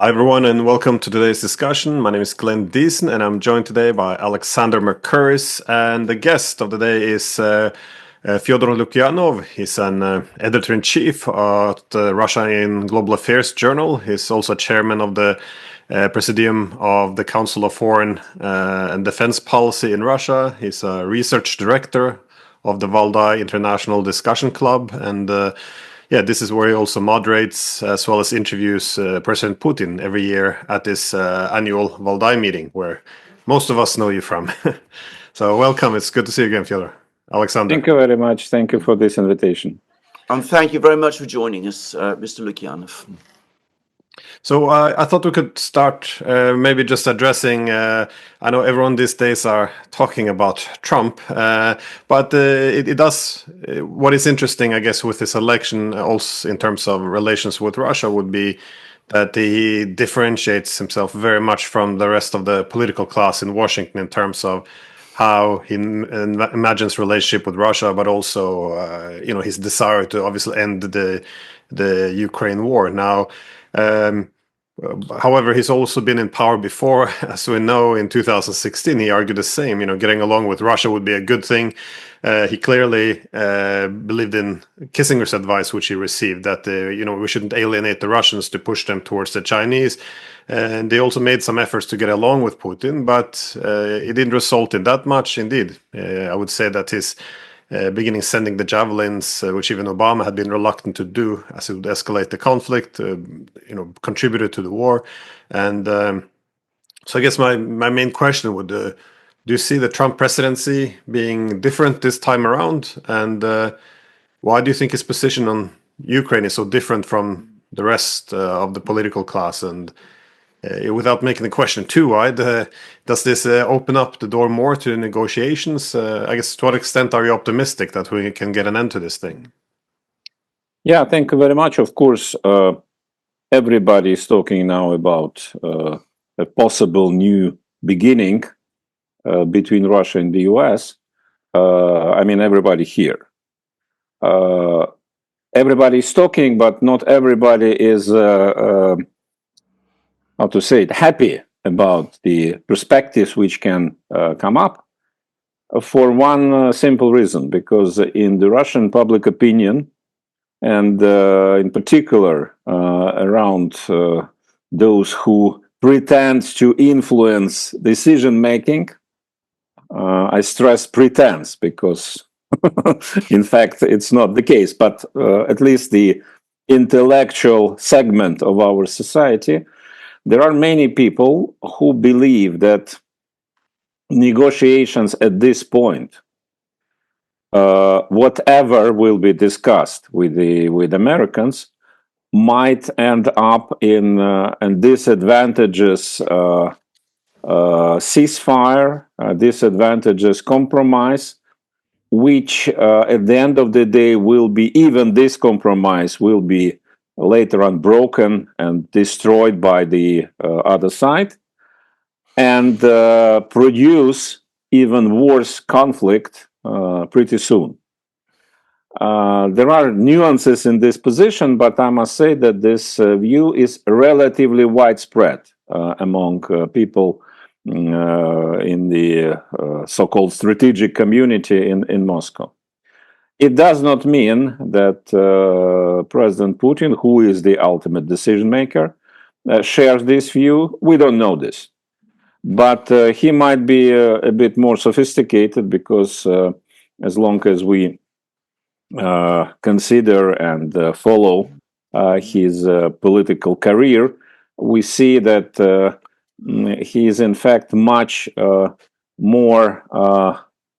Hi everyone and welcome to today's discussion. My name is Glenn Diesen and I'm joined today by Alexander Mercouris, and the guest of the day is Fyodor Lukyanov. He's an editor-in-chief at the Russia in Global Affairs journal. He's also chairman of the Presidium of the Council of Foreign and Defense Policy in Russia. He's a research director of the Valdai International Discussion Club, and this is where he also moderates as well as interviews President Putin every year at this annual Valdai meeting, where most of us know you from. So welcome. It's good to see you again, Fyodor. Alexander. Thank you very much. Thank you for this invitation. And thank you very much for joining us, Mr. Lukyanov. So I thought we could start maybe just addressing, I know everyone these days are talking about Trump, but it does, what is interesting, I guess, with this election also in terms of relations with Russia would be that he differentiates himself very much from the rest of the political class in Washington in terms of how he imagines relationship with Russia, but also, his desire to obviously end the Ukraine war. Now, however, he's also been in power before. As we know, in 2016, he argued the same. Getting along with Russia would be a good thing. He clearly believed in Kissinger's advice, which he received, that we shouldn't alienate the Russians to push them towards the Chinese. And they also made some efforts to get along with Putin, but it didn't result in that much. Indeed, I would say that his beginning sending the javelins, which even Obama had been reluctant to do, as it would escalate the conflict, contributed to the war. And so I guess my main question would, do you see the Trump presidency being different this time around? And why do you think his position on Ukraine is so different from the rest of the political class? And without making the question too wide, does this open up the door more to negotiations? I guess, to what extent are you optimistic that we can get an end to this thing? Yeah, thank you very much. Of course, everybody is talking now about a possible new beginning between Russia and the US. Everybody here. Everybody is talking, but not everybody is happy about the perspectives which can come up, for one simple reason, because in the Russian public opinion, and in particular around those who pretend to influence decision making, I stress pretense because in fact it's not the case, but at least the intellectual segment of our society, there are many people who believe that negotiations at this point, whatever will be discussed with Americans, might end up in disadvantageous ceasefire, disadvantageous compromise, which at the end of the day will be, even this compromise will be later on broken and destroyed by the other side, and produce even worse conflict pretty soon. There are nuances in this position, but I must say that this view is relatively widespread among people in the so-called strategic community in Moscow. It does not mean that President Putin, who is the ultimate decision maker, shares this view. We don't know this. But he might be a bit more sophisticated, because as long as we consider and follow his political career, we see that he is in fact much more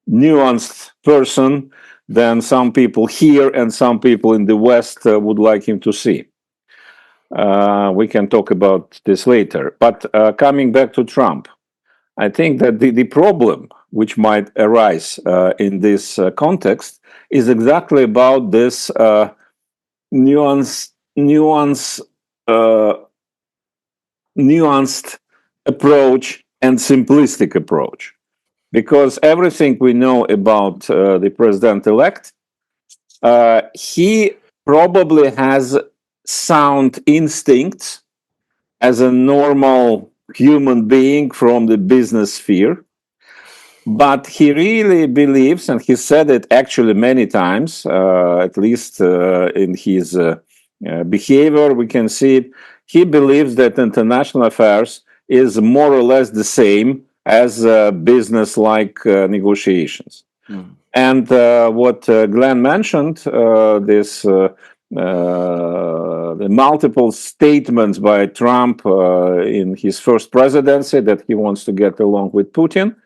nuanced person than some people here and some people in the West would like him to see. We can talk about this later. But coming back to Trump, I think that the problem which might arise in this context is exactly about this nuanced approach and simplistic approach. Because everything we know about the president-elect, he probably has sound instincts as a normal human being from the business sphere. But he really believes, and he said it actually many times, at least in his behavior, we can see it. He believes that international affairs is more or less the same as business-like negotiations. Mm. And what Glenn mentioned, the multiple statements by Trump in his first presidency that he wants to get along with Putin,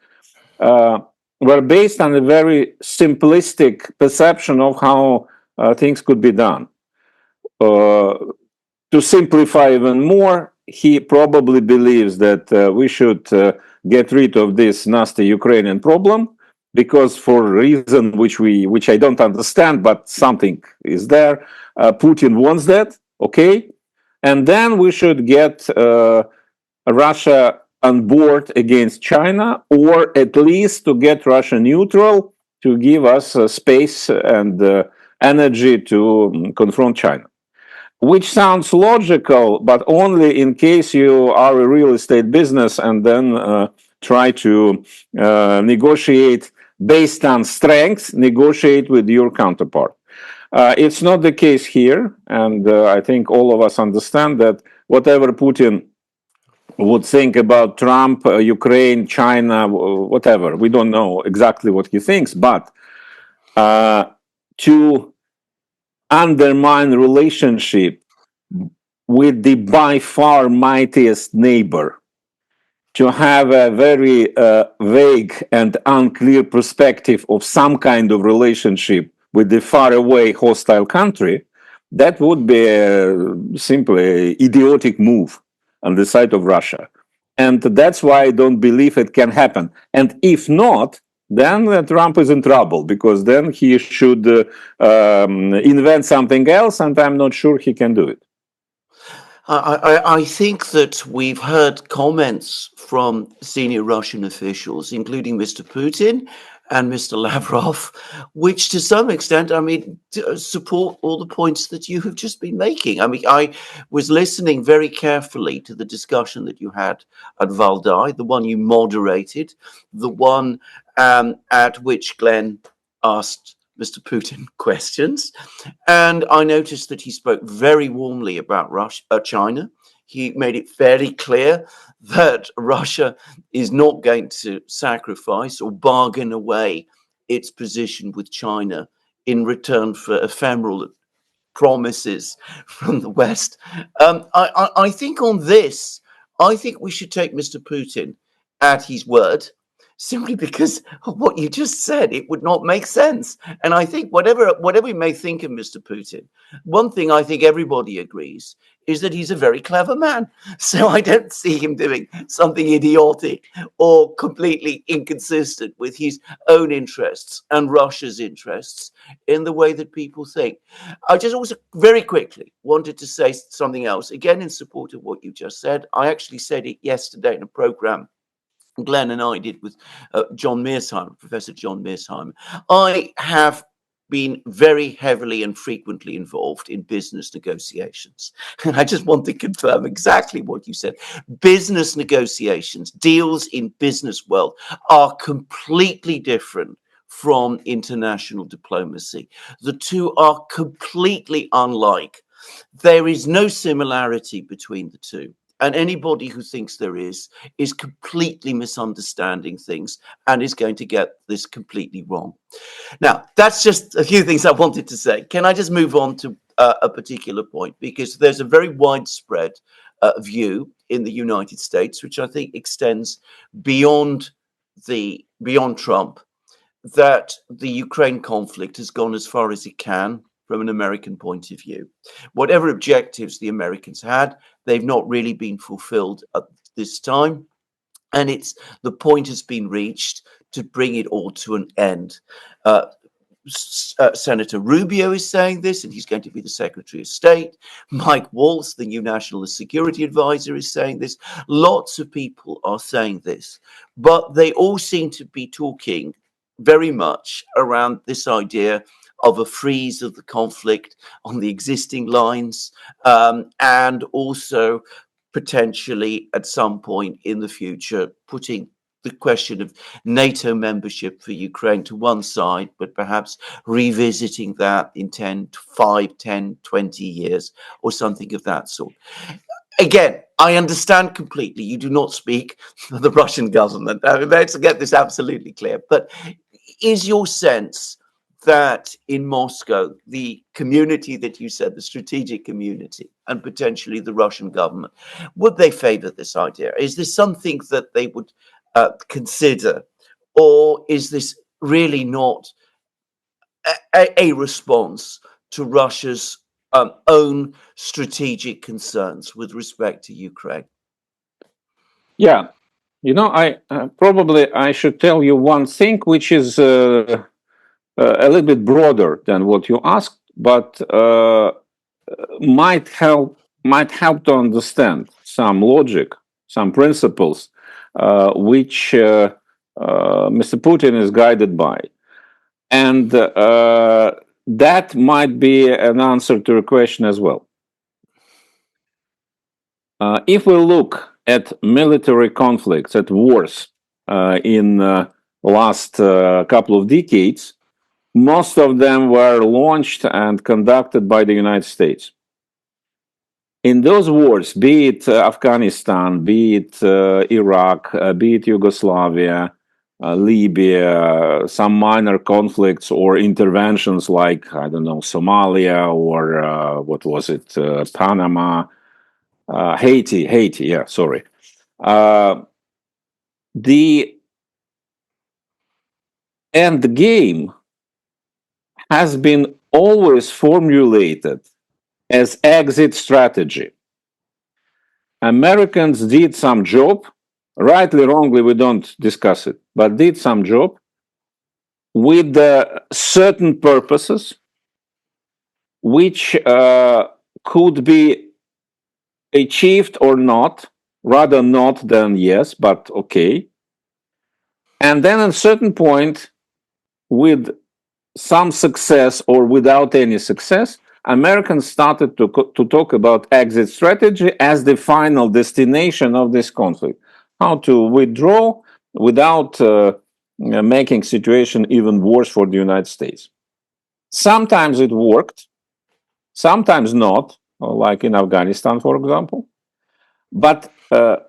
were based on a very simplistic perception of how things could be done. To simplify even more, he probably believes that we should get rid of this nasty Ukrainian problem, because for a reason which I don't understand, but something is there, Putin wants that, okay? And then we should get Russia on board against China, or at least to get Russia neutral, to give us space and energy to confront China. Which sounds logical, but only in case you are a real estate business and then try to negotiate based on strength, negotiate with your counterpart. It's not the case here, and I think all of us understand that whatever Putin would think about Trump, Ukraine, China, whatever, we don't know exactly what he thinks, but to undermine relationship with the by far mightiest neighbor, to have a very vague and unclear perspective of some kind of relationship with the faraway hostile country, that would be simply an idiotic move on the side of Russia. And that's why I don't believe it can happen. And if not, then Trump is in trouble, because then he should invent something else, and I'm not sure he can do it. I think that we've heard comments from senior Russian officials, including Mr. Putin and Mr. Lavrov, which to some extent, I mean, support all the points that you have just been making. I mean, I was listening very carefully to the discussion that you had at Valdai, the one you moderated, the one at which Glenn asked Mr. Putin questions. And I noticed that he spoke very warmly about China. He made it fairly clear that Russia is not going to sacrifice or bargain away its position with China in return for ephemeral promises from the West. I think on this, I think we should take Mr. Putin at his word, simply because of what you just said. It would not make sense. And I think whatever we may think of Mr. Putin, one thing I think everybody agrees is that he's a very clever man. So I don't see him doing something idiotic or completely inconsistent with his own interests and Russia's interests in the way that people think. I just also very quickly wanted to say something else, again, in support of what you just said. I actually said it yesterday in a program Glenn and I did with John Mearsheimer, Professor John Mearsheimer. I have been very heavily and frequently involved in business negotiations. And I just want to confirm exactly what you said. Business negotiations, deals in business world are completely different from international diplomacy. The two are completely unlike. There is no similarity between the two. And anybody who thinks there is completely misunderstanding things and is going to get this completely wrong. Now, that's just a few things I wanted to say. Can I just move on to a particular point? Because there's a very widespread view in the United States, which I think extends beyond Trump, that the Ukraine conflict has gone as far as it can from an American point of view. Whatever objectives the Americans had, they've not really been fulfilled at this time. And the point has been reached to bring it all to an end. Senator Rubio is saying this, and he's going to be the Secretary of State. Mike Waltz, the new National Security Advisor, is saying this. Lots of people are saying this, but they all seem to be talking very much around this idea of a freeze of the conflict on the existing lines, and also potentially at some point in the future putting the question of NATO membership for Ukraine to one side, but perhaps revisiting that in 5, 10, 20 years or something of that sort. Again, I understand completely. You do not speak for the Russian government. Let's get this absolutely clear. But is your sense that in Moscow, the community that you said, the strategic community, and potentially the Russian government, would they favor this idea? Is this something that they would consider, or is this really not a response to Russia's own strategic concerns with respect to Ukraine? Yeah, I probably I should tell you one thing, which is a little bit broader than what you asked, but might help to understand some logic, some principles, which Mr. Putin is guided by, and that might be an answer to a question as well. If we look at military conflicts, at wars in last couple of decades, most of them were launched and conducted by the United States. In those wars, be it Afghanistan, be it Iraq, be it Yugoslavia, Libya, some minor conflicts or interventions like, I don't know, Somalia or what was it, Panama, Haiti, yeah, sorry. The end game has been always formulated as exit strategy. Americans did some job, rightly, wrongly, we don't discuss it, but did some job with certain purposes, which could be achieved or not, rather not than yes, but okay. And then at a certain point, with some success or without any success, Americans started to talk about exit strategy as the final destination of this conflict. How to withdraw without making situation even worse for the United States. Sometimes it worked, sometimes not, like in Afghanistan, for example. But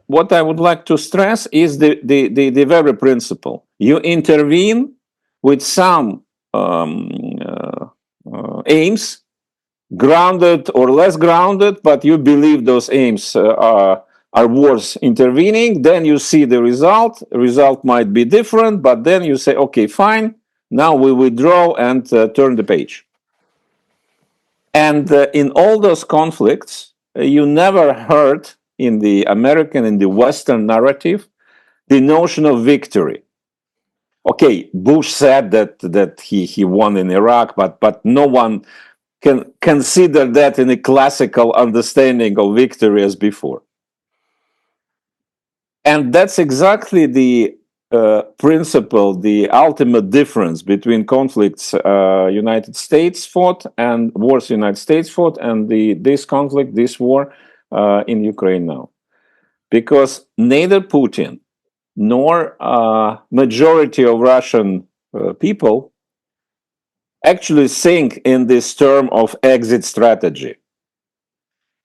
what I would like to stress is the very principle. You intervene with some aims, grounded or less grounded, but you believe those aims are worth intervening. Then you see the result. The result might be different, but then you say, okay, fine. Now we withdraw and turn the page. And in all those conflicts, you never heard in the American, in the Western narrative, the notion of victory. Okay, Bush said that he won in Iraq, but no one can consider that in a classical understanding of victory as before. And that's exactly the principle, the ultimate difference between conflicts United States fought and wars United States fought and this conflict, this war in Ukraine now. Because neither Putin nor majority of Russian people actually think in this term of exit strategy.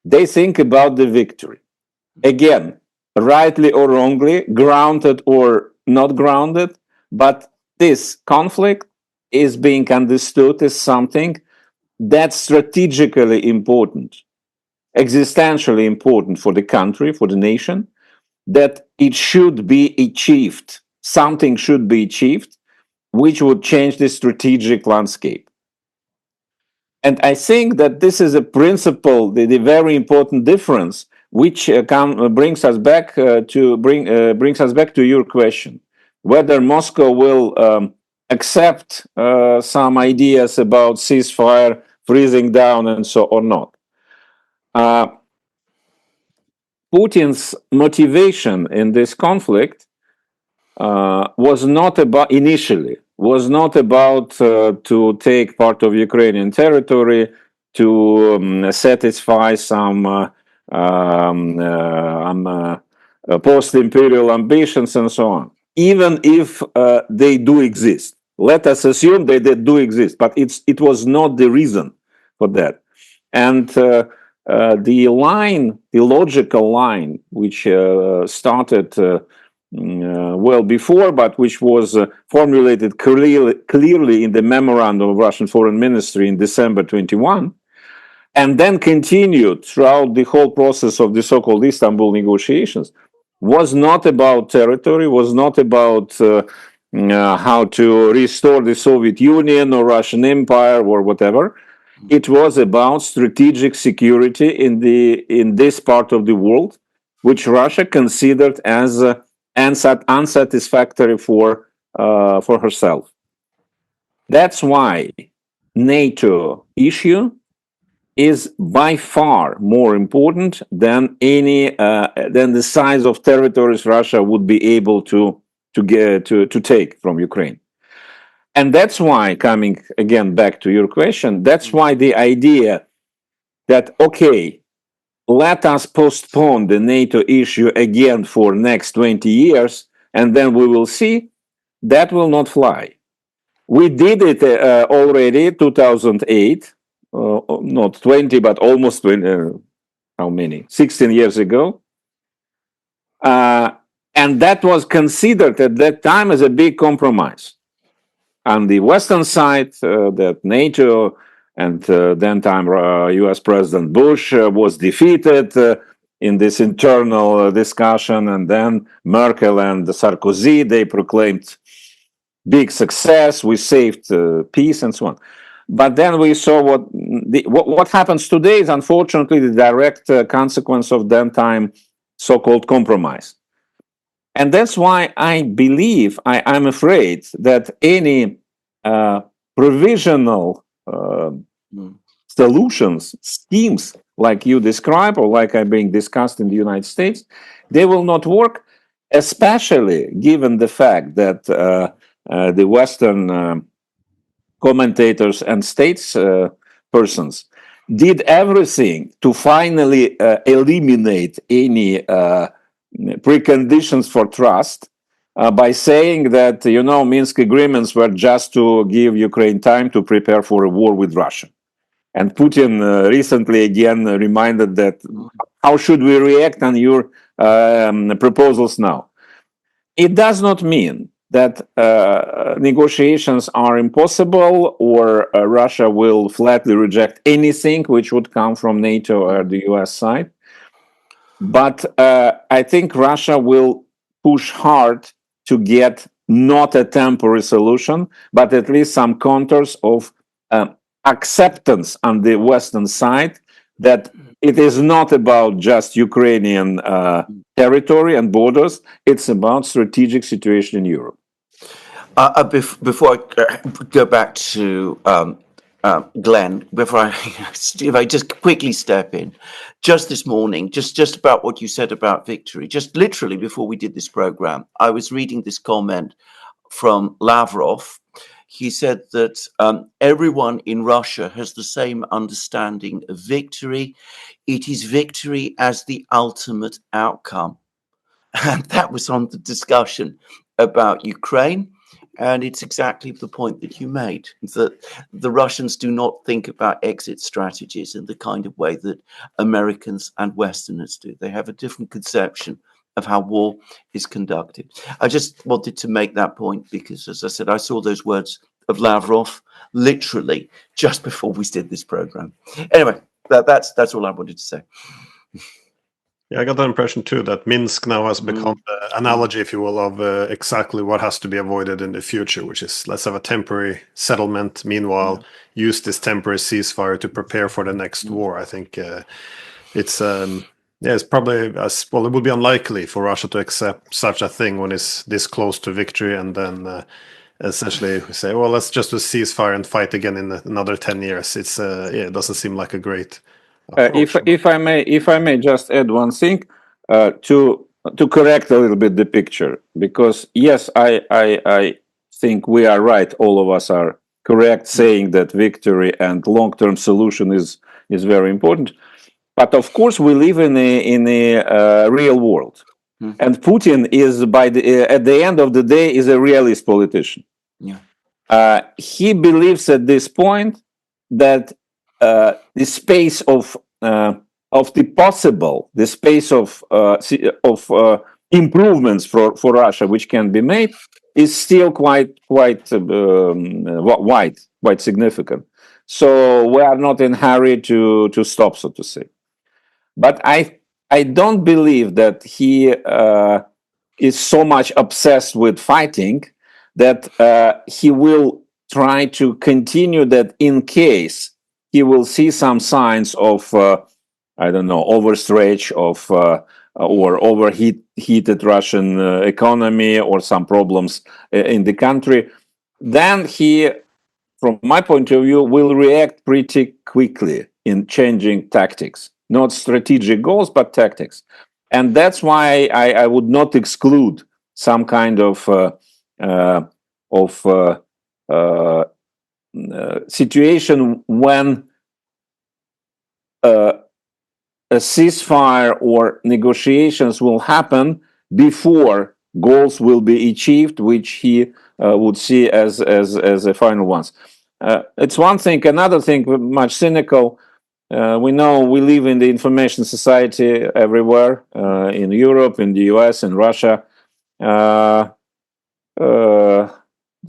They think about the victory. Again, rightly or wrongly, grounded or not grounded, but this conflict is being understood as something that's strategically important, existentially important for the country, for the nation, that it should be achieved. Something should be achieved, which would change the strategic landscape. And I think that this is a principle, the very important difference, which brings us back to your question, whether Moscow will accept some ideas about ceasefire, freezing down, and so or not. Putin's motivation in this conflict was not about to take part of Ukrainian territory, to satisfy some post-imperial ambitions, and so on. Even if they do exist, let us assume that they do exist, but it was not the reason for that. And the logical line, which started well before, but which was formulated clearly in the memorandum of Russian Foreign Ministry in December 21, and then continued throughout the whole process of the so-called Istanbul negotiations, was not about territory, was not about how to restore the Soviet Union or Russian Empire or whatever. It was about strategic security in this part of the world, which Russia considered as unsatisfactory for herself. That's why NATO issue is by far more important than than the size of territories Russia would be able to take from Ukraine. And that's why, coming again back to your question, that's why the idea that, okay, let us postpone the NATO issue again for next 20 years, and then we will see, that will not fly. We did it already 2008, not 20, but almost 20, how many? 16 years ago. And that was considered at that time as a big compromise. On the Western side, that NATO and then time US President Bush was defeated in this internal discussion, and then Merkel and Sarkozy, they proclaimed big success, we saved peace and so on. But then we saw what happens today is unfortunately the direct consequence of that time so-called compromise. And that's why I believe, I'm afraid that any provisional solutions, schemes like you describe or like are being discussed in the United States, they will not work, especially given the fact that the Western commentators and states persons did everything to finally eliminate any preconditions for trust by saying that, Minsk agreements were just to give Ukraine time to prepare for a war with Russia. And Putin recently again reminded that, how should we react on your proposals now? It does not mean that negotiations are impossible or Russia will flatly reject anything which would come from NATO or the US side. But I think Russia will push hard to get not a temporary solution, but at least some contours of acceptance on the Western side that it is not about just Ukrainian territory and borders, it's about strategic situation in Europe. Before I go back to Glenn, if I just quickly step in, just this morning, just about what you said about victory, just literally before we did this program, I was reading this comment from Lavrov. He said that everyone in Russia has the same understanding of victory. It is victory as the ultimate outcome. And that was on the discussion about Ukraine. And it's exactly the point that you made, that the Russians do not think about exit strategies in the kind of way that Americans and Westerners do. They have a different conception of how war is conducted. I just wanted to make that point because, as I said, I saw those words of Lavrov literally just before we did this program. Anyway, that's all I wanted to say. Yeah, I got that impression too, that Minsk now has become the analogy, if you will, of exactly what has to be avoided in the future, which is let's have a temporary settlement. Meanwhile, use this temporary ceasefire to prepare for the next war. I think it's probably well, it would be unlikely for Russia to accept such a thing when it's this close to victory, and then essentially say, well, let's just do a ceasefire and fight again in another 10 years. It's it doesn't seem like a great. If I may just add one thing to correct a little bit the picture, because yes, I think we are right. All of us are correct saying that victory and long-term solution is very important. But of course, we live in a real world, and Putin is at the end of the day is a realist politician. Yeah. He believes at this point that the space of the space of improvements for Russia which can be made is still quite wide, quite significant. So we are not in hurry to stop, so to say. But I don't believe that he is so much obsessed with fighting that he will try to continue that in case he will see some signs of I don't know, overstretch of or overheated Russian economy or some problems in the country, then he, from my point of view, will react pretty quickly in changing tactics, not strategic goals, but tactics. And that's why I would not exclude some kind of situation when a ceasefire or negotiations will happen before goals will be achieved, which he would see as the final ones. It's one thing. Another thing, much cynical. We know we live in the information society everywhere, in Europe, in the US, in Russia.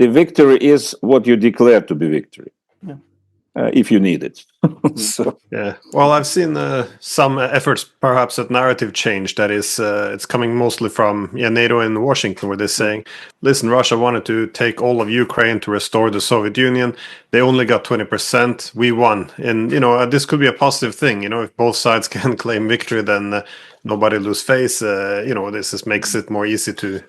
The victory is what you declare to be victory. Yeah. If you need it. So. Yeah. Well, I've seen some efforts, perhaps, at narrative change. That is, it's coming mostly from NATO and Washington, where they're saying, "Listen, Russia wanted to take all of Ukraine to restore the Soviet Union. They only got 20%. We won." And this could be a positive thing. If both sides can claim victory, then nobody lose face. This just makes it more easy to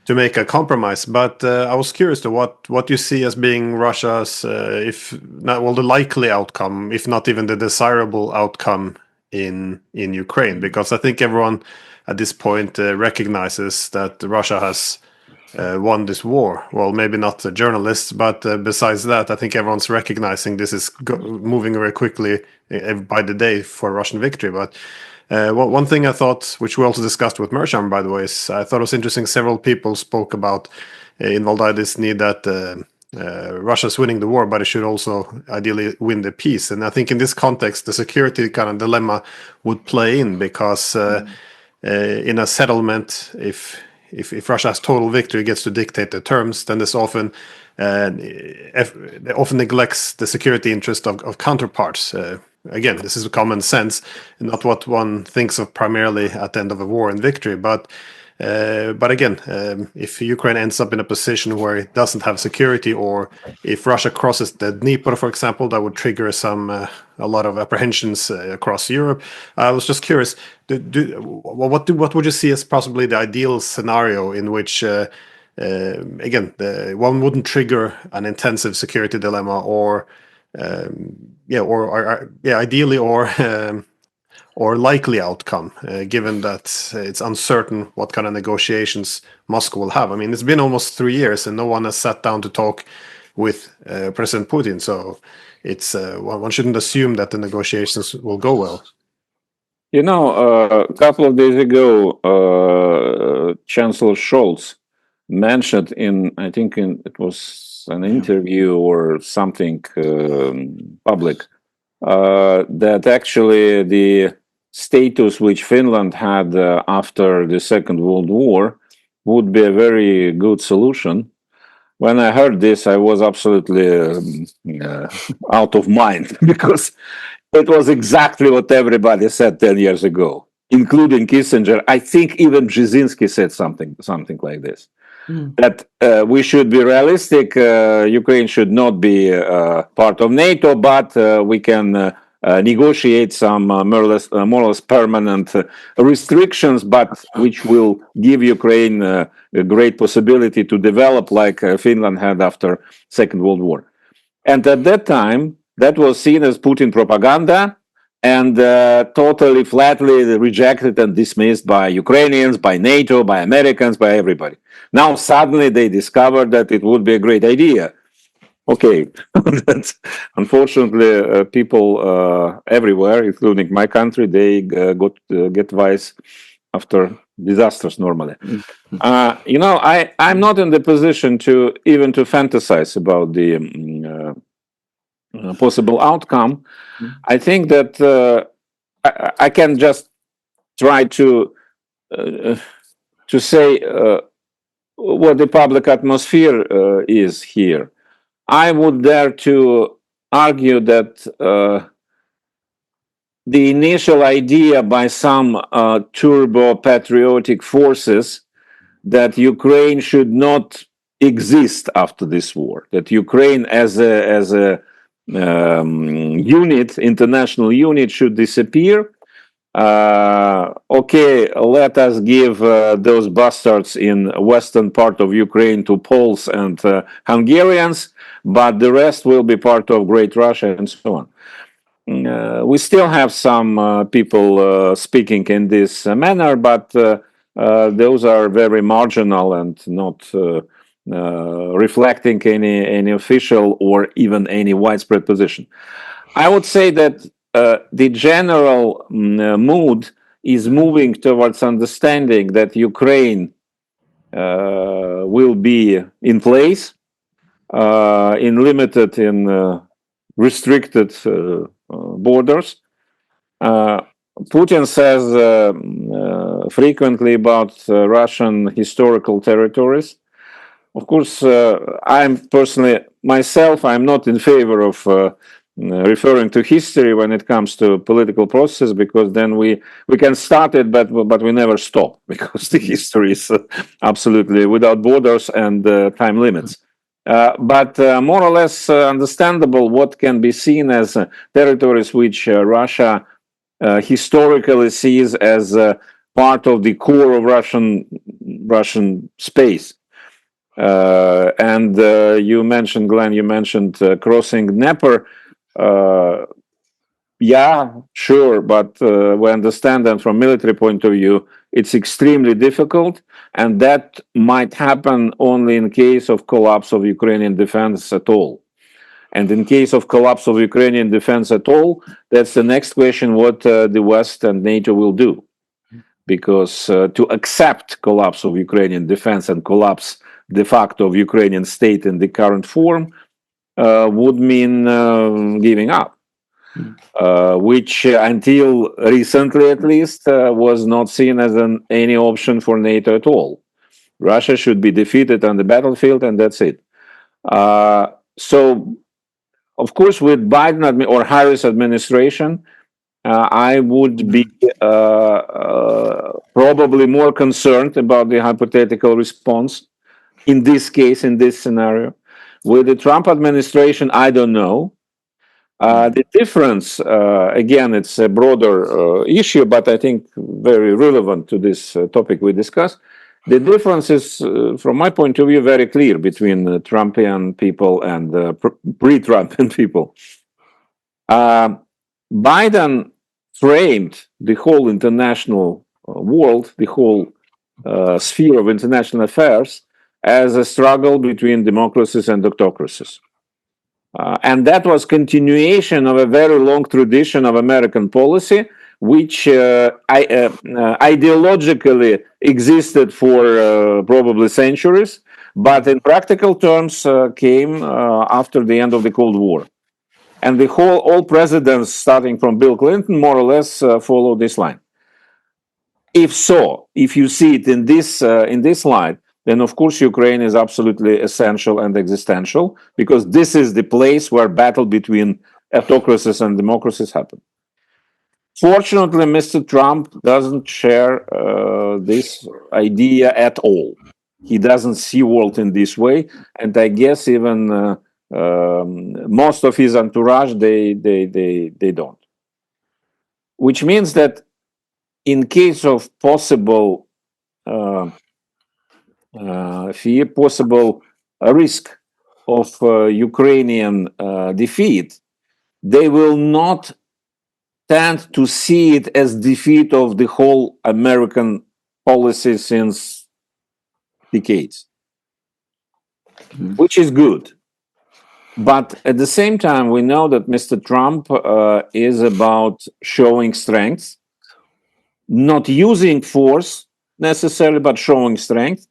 make a compromise. But I was curious to what you see as being Russia's, the likely outcome, if not even the desirable outcome in Ukraine, because I think everyone at this point recognizes that Russia has won this war. Well, maybe not the journalists, but besides that, I think everyone's recognizing this is moving very quickly by the day for Russian victory. But one thing I thought, which we also discussed with Mercouris, by the way, is I thought it was interesting. Several people spoke about in Valdai's need that Russia's winning the war, but it should also ideally win the peace. And I think in this context, the security kind of dilemma would play in, because in a settlement, if Russia has total victory, gets to dictate the terms, then this often neglects the security interest of counterparts. Again, this is common sense, not what one thinks of primarily at the end of a war and victory. But again, if Ukraine ends up in a position where it doesn't have security, or if Russia crosses the Dnieper, for example, that would trigger a lot of apprehensions across Europe. I was just curious, what would you see as possibly the ideal scenario in which, again, one wouldn't trigger an intensive security dilemma, or ideally, or likely outcome, given that it's uncertain what kind of negotiations Moscow will have. I mean, it's been almost 3 years and no one has sat down to talk with President Putin. So it's one shouldn't assume that the negotiations will go well. A couple of days ago, Chancellor Scholz mentioned it was an interview or something public, that actually the status which Finland had after the Second World War would be a very good solution. When I heard this, I was absolutely out of mind, because it was exactly what everybody said 10 years ago, including Kissinger. I think even Brzezinski said something like this. That we should be realistic. Ukraine should not be part of NATO, but we can negotiate some more or less permanent restrictions, but which will give Ukraine a great possibility to develop like Finland had after Second World War. And at that time, that was seen as Putin propaganda, and totally flatly rejected and dismissed by Ukrainians, by NATO, by Americans, by everybody. Now suddenly they discovered that it would be a great idea. Okay, that's unfortunately people everywhere, including my country, they get wise after disasters normally. I'm not in the position to even to fantasize about the possible outcome. I think that I can just try to say what the public atmosphere is here. I would dare to argue that the initial idea by some turbo patriotic forces that Ukraine should not exist after this war, that Ukraine as a unit, international unit, should disappear. Okay, let us give those bastards in western part of Ukraine to Poles and Hungarians, but the rest will be part of Great Russia and so on. We still have some people speaking in this manner, but those are very marginal and not reflecting any official or even any widespread position. I would say that the general mood is moving towards understanding that Ukraine will be in place, in limited, in restricted borders. Putin says frequently about Russian historical territories. Of course, I'm personally, myself, I'm not in favor of referring to history when it comes to political process, because then we can start it, but we never stop, because the history is absolutely without borders and time limits. But more or less understandable what can be seen as territories which Russia historically sees as part of the core of Russian space. And you mentioned, Glenn, you mentioned crossing Dnieper. Yeah, sure, but we understand that from military point of view, it's extremely difficult, and that might happen only in case of collapse of Ukrainian defense at all. And in case of collapse of Ukrainian defense at all, that's the next question, what the West and NATO will do. Because to accept collapse of Ukrainian defense and collapse de facto of Ukrainian state in the current form would mean giving up. Which until recently at least was not seen as any option for NATO at all. Russia should be defeated on the battlefield, and that's it. So, of course, with Biden or Harris administration, I would be probably more concerned about the hypothetical response in this case, in this scenario. With the Trump administration, I don't know. The difference, again, it's a broader issue, but I think very relevant to this topic we discussed. The difference is, from my point of view, very clear between Trumpian people and pre-Trumpian people. Biden framed the whole international world, the whole sphere of international affairs, as a struggle between democracies and autocracies. And that was continuation of a very long tradition of American policy, which ideologically existed for probably centuries, but in practical terms came after the end of the Cold War. And all presidents, starting from Bill Clinton, more or less follow this line. If so, if you see it in this line, then of course Ukraine is absolutely essential and existential, because this is the place where battle between autocracies and democracies happen. Fortunately, Mr. Trump doesn't share this idea at all. He doesn't see world in this way, and I guess even most of his entourage they don't. Which means that in case of possible risk of Ukrainian defeat, they will not tend to see it as defeat of the whole American policy since decades, which is good. But at the same time, we know that Mr. Trump is about showing strength, not using force necessarily, but showing strength.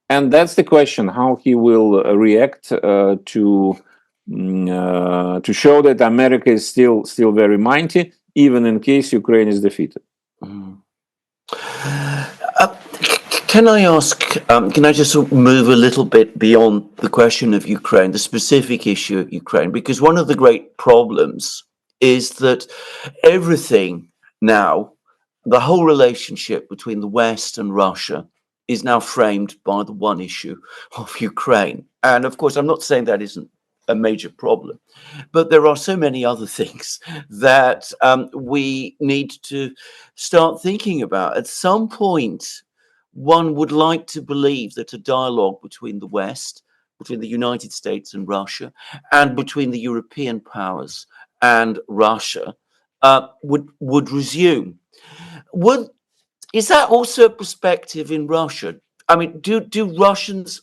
And that's the question: how he will react to show that America is still very mighty, even in case Ukraine is defeated. Mm. Can I ask? Can I just move a little bit beyond the question of Ukraine, the specific issue of Ukraine? Because one of the great problems is that everything now, the whole relationship between the West and Russia, is now framed by the one issue of Ukraine. And of course, I'm not saying that isn't a major problem, but there are so many other things that we need to start thinking about. At some point, one would like to believe that a dialogue between the West, between the United States and Russia, and between the European powers and Russia would resume. Is that also a perspective in Russia? I mean, do Russians?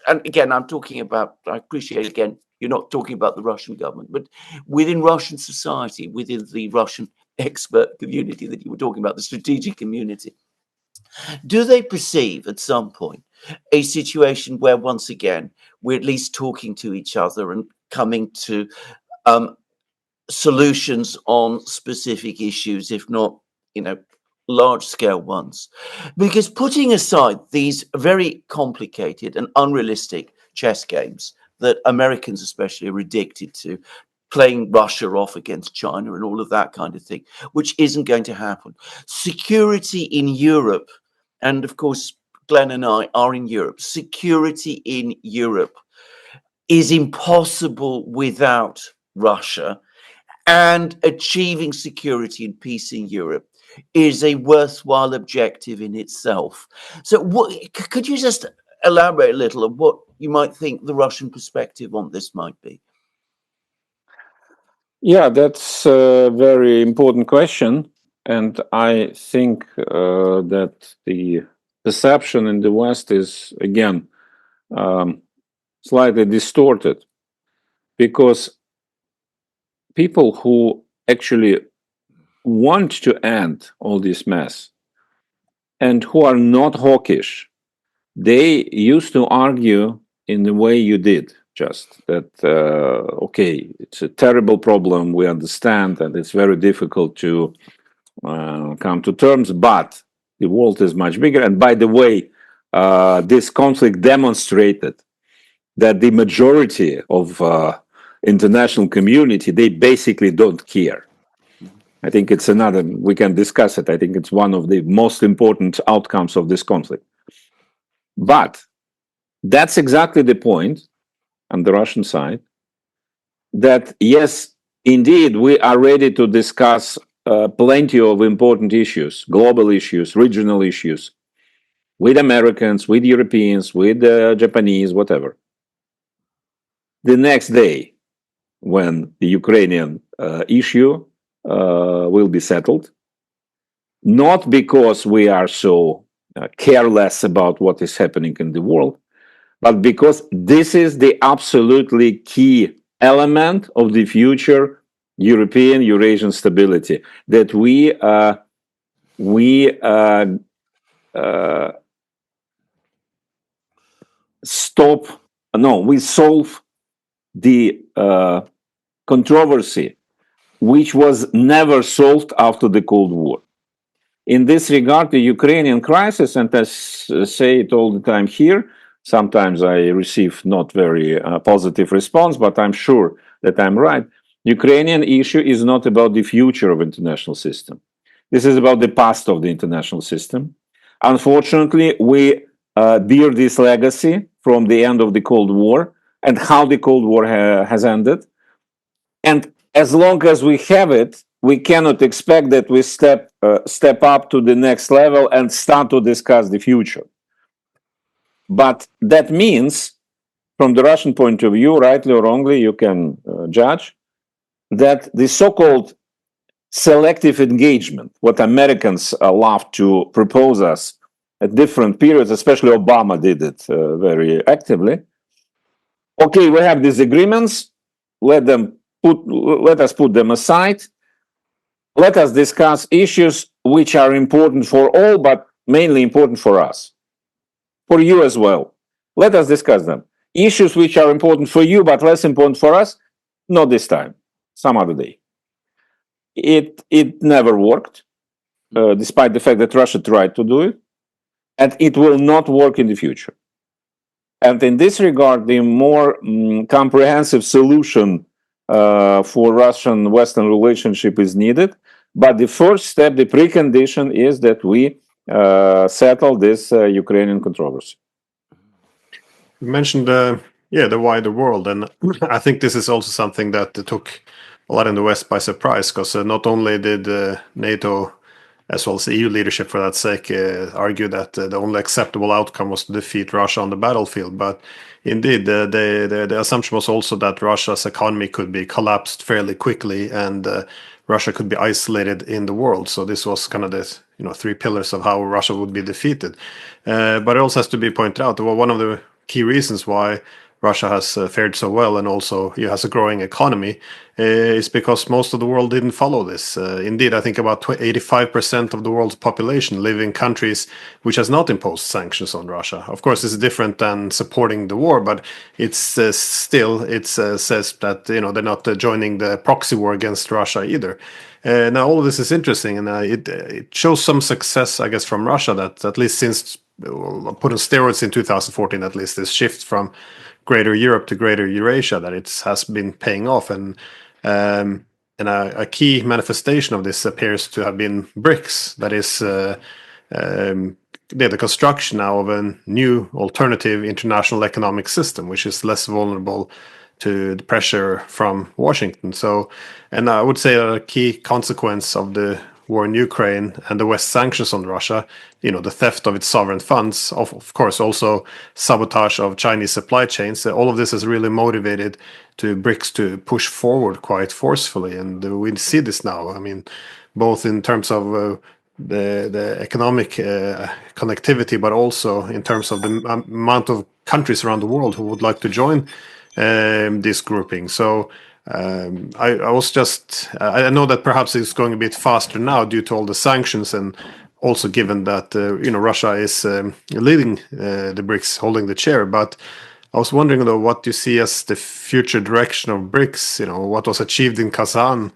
And again, I'm talking about. I appreciate again, you're not talking about the Russian government, but within Russian society, within the Russian expert community that you were talking about, the strategic community, do they perceive at some point a situation where once again we're at least talking to each other and coming to solutions on specific issues, if not, large scale ones? Because putting aside these very complicated and unrealistic chess games that Americans especially are addicted to, playing Russia off against China and all of that kind of thing, which isn't going to happen. Security in Europe, and of course, Glenn and I are in Europe. Security in Europe is impossible without Russia, and achieving security and peace in Europe is a worthwhile objective in itself. So could you just elaborate a little on what you might think the Russian perspective on this might be? Yeah, that's a very important question. And I think that the perception in the West is, again, slightly distorted, because people who actually want to end all this mess and who are not hawkish, they used to argue in the way you did, just that, okay, it's a terrible problem, we understand, and it's very difficult to come to terms, but the world is much bigger. And by the way, this conflict demonstrated that the majority of international community, they basically don't care. I think it's another, we can discuss it. I think it's one of the most important outcomes of this conflict. But that's exactly the point on the Russian side, that yes, indeed, we are ready to discuss plenty of important issues, global issues, regional issues, with Americans, with Europeans, with Japanese, whatever. The next day, when the Ukrainian issue will be settled, not because we are so careless about what is happening in the world, but because this is the absolutely key element of the future European Eurasian stability, that we solve the controversy which was never solved after the Cold War. In this regard, the Ukrainian crisis, and I say it all the time here, sometimes I receive not very positive response, but I'm sure that I'm right. Ukrainian issue is not about the future of international system. This is about the past of the international system. Unfortunately, we bear this legacy from the end of the Cold War and how the Cold War has ended. And as long as we have it, we cannot expect that we step up to the next level and start to discuss the future. But that means, from the Russian point of view, rightly or wrongly, you can judge, that the so-called selective engagement, what Americans love to propose us at different periods, especially Obama did it very actively. Okay, we have disagreements, let us put them aside. Let us discuss issues which are important for all, but mainly important for us, for you as well. Let us discuss them. Issues which are important for you, but less important for us, not this time, some other day. It never worked, despite the fact that Russia tried to do it, and it will not work in the future. And in this regard, the more comprehensive solution for Russian-Western relationship is needed. But the first step, the precondition, is that we settle this Ukrainian controversy. You mentioned the wider world, and I think this is also something that took a lot in the West by surprise, because not only did NATO, as well as the EU leadership for that sake, argue that the only acceptable outcome was to defeat Russia on the battlefield, but indeed the assumption was also that Russia's economy could be collapsed fairly quickly, and Russia could be isolated in the world. So this was kind of the three pillars of how Russia would be defeated. But it also has to be pointed out that one of the key reasons why Russia has fared so well, and also has a growing economy, is because most of the world didn't follow this. Indeed, I think about 85% of the world's population live in countries which has not imposed sanctions on Russia. Of course, it's different than supporting the war, but it's still says that they're not joining the proxy war against Russia either. Now, all of this is interesting, and it shows some success, I guess, from Russia, that at least since put on steroids in 2014, at least this shift from Greater Europe to Greater Eurasia, that it has been paying off, and a key manifestation of this appears to have been BRICS. That is the construction now of a new alternative international economic system, which is less vulnerable to the pressure from Washington. So, and I would say a key consequence of the war in Ukraine and the West sanctions on Russia, the theft of its sovereign funds, of course, also sabotage of Chinese supply chains, all of this has really motivated to BRICS to push forward quite forcefully. And we see this now, I mean, both in terms of the economic connectivity, but also in terms of the amount of countries around the world who would like to join this grouping. So I was just, I know that perhaps it's going a bit faster now due to all the sanctions, and also given that Russia is leading the BRICS, holding the chair. But I was wondering, though, what you see as the future direction of BRICS. What was achieved in Kazan,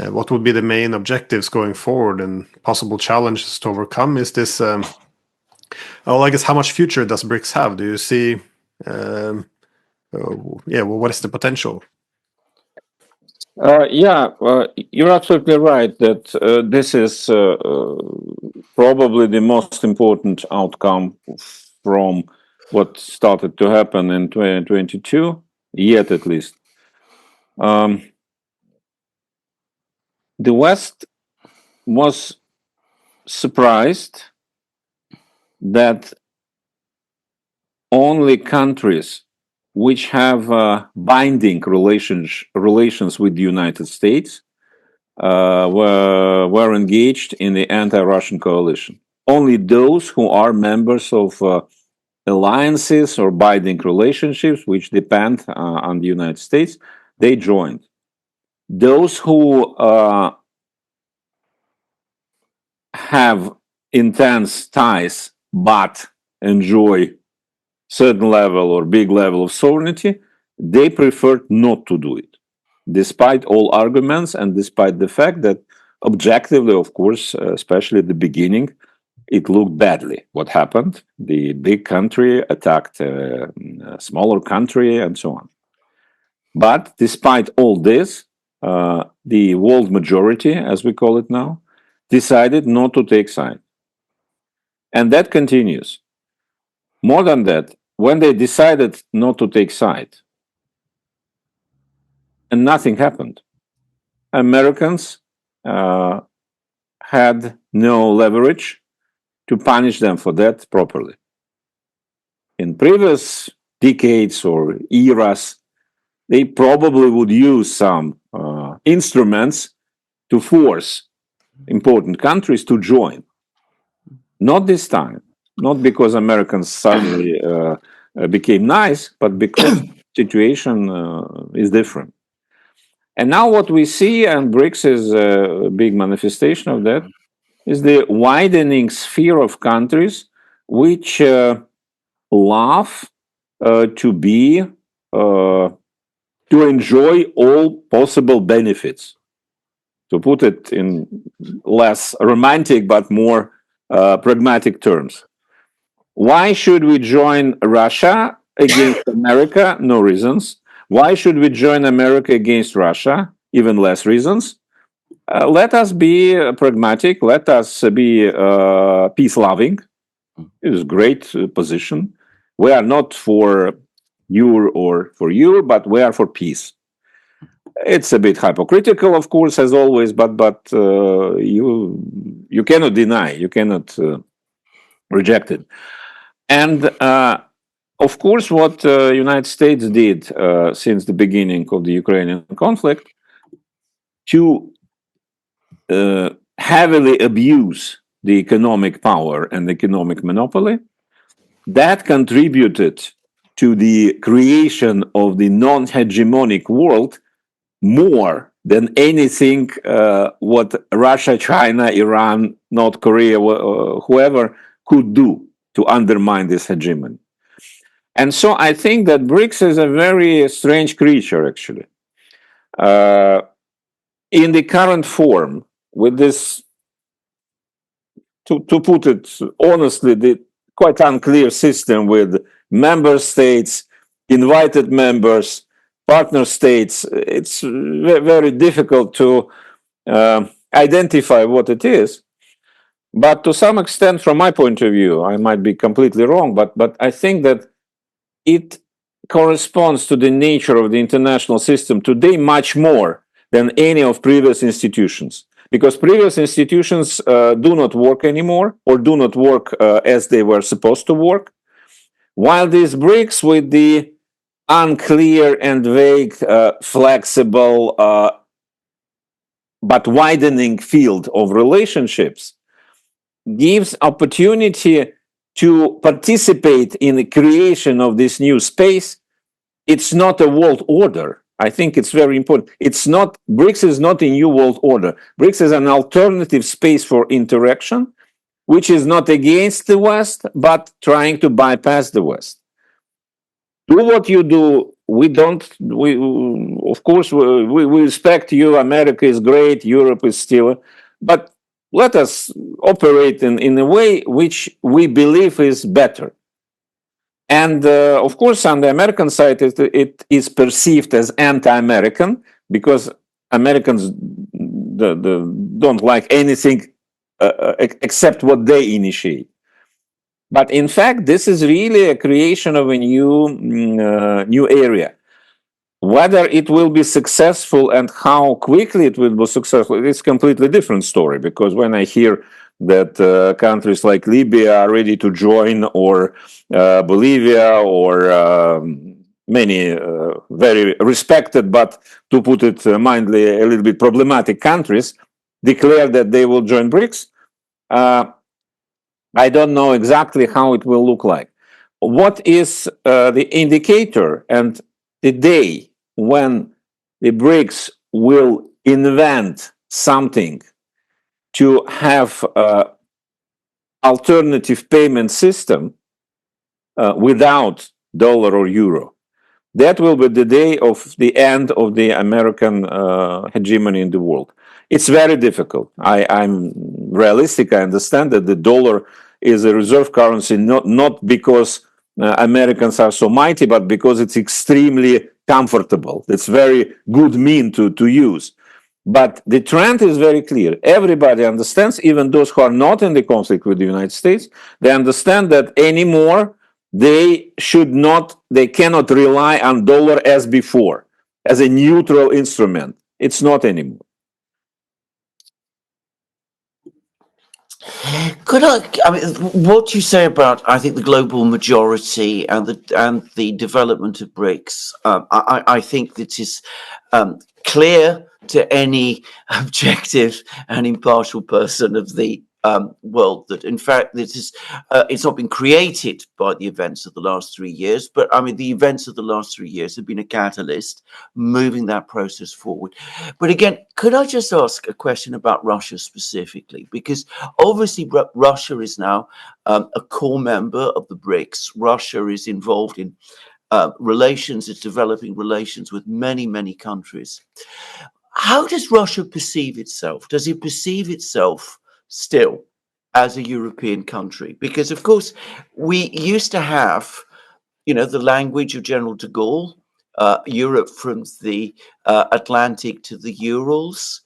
what would be the main objectives going forward, and possible challenges to overcome? Is this I guess, how much future does BRICS have? Do you see what is the potential? You're absolutely right that this is probably the most important outcome from what started to happen in 2022, yet at least. The West was surprised that only countries which have binding relations with the United States were engaged in the anti-Russian coalition. Only those who are members of alliances or binding relationships which depend on the United States, they joined. Those who have intense ties but enjoy certain level or big level of sovereignty, they preferred not to do it, despite all arguments and despite the fact that objectively, of course, especially at the beginning, it looked badly what happened. The big country attacked a smaller country and so on. But despite all this, the world majority, as we call it now, decided not to take side. And that continues. More than that, when they decided not to take side, and nothing happened, Americans had no leverage to punish them for that properly. In previous decades or eras, they probably would use some instruments to force important countries to join. Not this time. Not because Americans suddenly became nice, but because the situation is different. And now what we see, and BRICS is a big manifestation of that, is the widening sphere of countries which love to enjoy all possible benefits. To put it in less romantic but more pragmatic terms. Why should we join Russia against America? No reasons. Why should we join America against Russia? Even less reasons. Let us be pragmatic. Let us be peace-loving. It is a great position. We are not for you or for you, but we are for peace. It's a bit hypocritical, of course, as always, but you cannot deny, you cannot reject it. And of course, what the United States did since the beginning of the Ukrainian conflict to heavily abuse the economic power and economic monopoly, that contributed to the creation of the non-hegemonic world more than anything what Russia, China, Iran, North Korea, whoever could do to undermine this hegemony. And so I think that BRICS is a very strange creature, actually. In the current form, with this, to put it honestly, the quite unclear system with member states, invited members, partner states, it's very difficult to identify what it is. But to some extent, from my point of view, I might be completely wrong, but I think that it corresponds to the nature of the international system today much more than any of previous institutions. Because previous institutions do not work anymore or do not work as they were supposed to work. While these BRICS with the unclear and vague, flexible, but widening field of relationships gives opportunity to participate in the creation of this new space. It's not a world order. I think it's very important. It's not, BRICS is not a new world order. BRICS is an alternative space for interaction, which is not against the West, but trying to bypass the West. Do what you do. Of course, we respect you. America is great. Europe is still, but let us operate in a way which we believe is better. And of course, on the American side, it is perceived as anti-American because Americans don't like anything except what they initiate. But in fact, this is really a creation of a new area. Whether it will be successful and how quickly it will be successful, it's a completely different story. Because when I hear that countries like Libya are ready to join, or Bolivia, or many very respected, but to put it mildly, a little bit problematic countries declare that they will join BRICS, I don't know exactly how it will look like. What is the indicator and the day when the BRICS will invent something to have an alternative payment system without dollar or euro? That will be the day of the end of the American hegemony in the world. It's very difficult. I'm realistic. I understand that the dollar is a reserve currency, not because Americans are so mighty, but because it's extremely comfortable. It's very good mean to use. But the trend is very clear. Everybody understands, even those who are not in the conflict with the United States, they understand that anymore they cannot rely on dollar as before, as a neutral instrument. It's not anymore. I mean, what you say about, I think, the global majority and the development of BRICS, I think that is clear to any objective and impartial person of the world that, in fact, this is it's not been created by the events of the last 3 years, but I mean, the events of the last 3 years have been a catalyst moving that process forward. But again, could I just ask a question about Russia specifically? Because obviously, Russia is now a core member of the BRICS. Russia is involved in relations, it's developing relations with many, many countries. How does Russia perceive itself? Does it perceive itself still as a European country? Because, of course, we used to have, the language of General de Gaulle, Europe from the Atlantic to the Urals.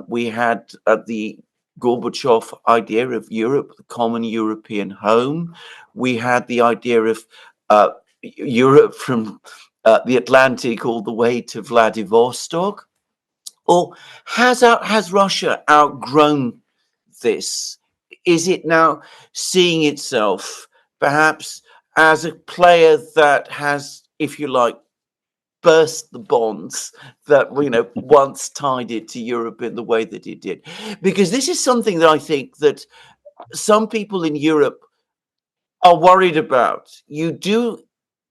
We had the Gorbachev idea of Europe, the common European home. We had the idea of Europe from the Atlantic all the way to Vladivostok. Or has Russia outgrown this? Is it now seeing itself perhaps as a player that has, if you like, burst the bonds that once tied it to Europe in the way that it did? Because this is something that I think that some people in Europe are worried about. You do,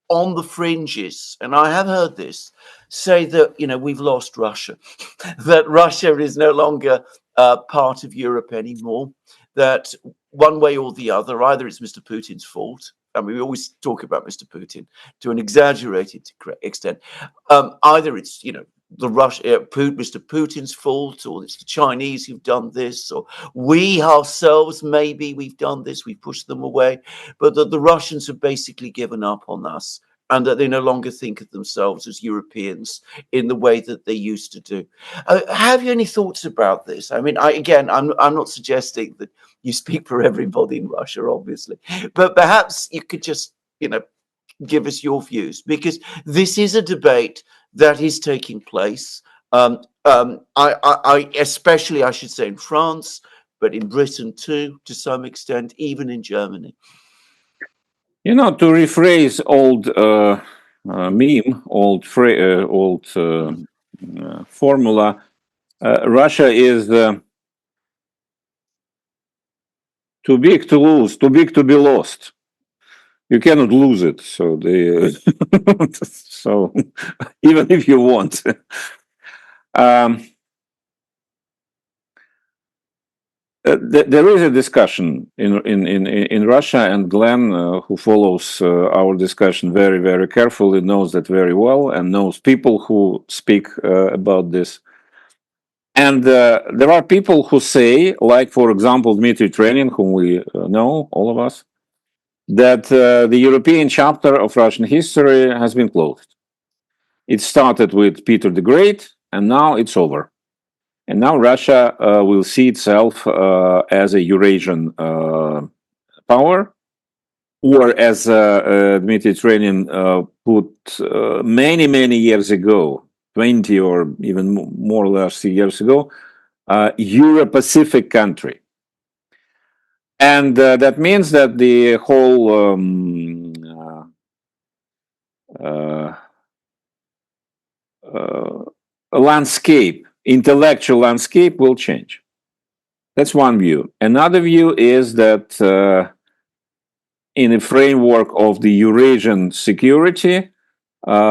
on the fringes, and I have heard this, say that we've lost Russia, that Russia is no longer part of Europe anymore, that one way or the other, either it's Mr. Putin's fault. I mean, we always talk about Mr. Putin to an exaggerated extent. Either it's Mr. Putin's fault, or it's the Chinese who've done this, or we ourselves, maybe we've done this, we pushed them away, but that the Russians have basically given up on us, and that they no longer think of themselves as Europeans in the way that they used to do. Have you any thoughts about this? I mean, I'm not suggesting that you speak for everybody in Russia, obviously, but perhaps you could just, give us your views, because this is a debate that is taking place. Especially, I should say, in France, but in Britain too, to some extent, even in Germany. To rephrase old meme, old formula, Russia is too big to lose, too big to be lost. You cannot lose it. So so even if you want. There is a discussion in Russia, and Glenn, who follows our discussion very, very carefully, knows that very well, and knows people who speak about this. And there are people who say, like, for example, Dmitry Trenin, whom we know, all of us, that the European chapter of Russian history has been closed. It started with Peter the Great, and now it's over. And now Russia will see itself as a Eurasian power, or as Dmitry Trenin put many, many years ago, 20 or even more or less years ago, Euro-Pacific country. And that means that the whole landscape, intellectual landscape, will change. That's one view. Another view is that in the framework of the Eurasian security,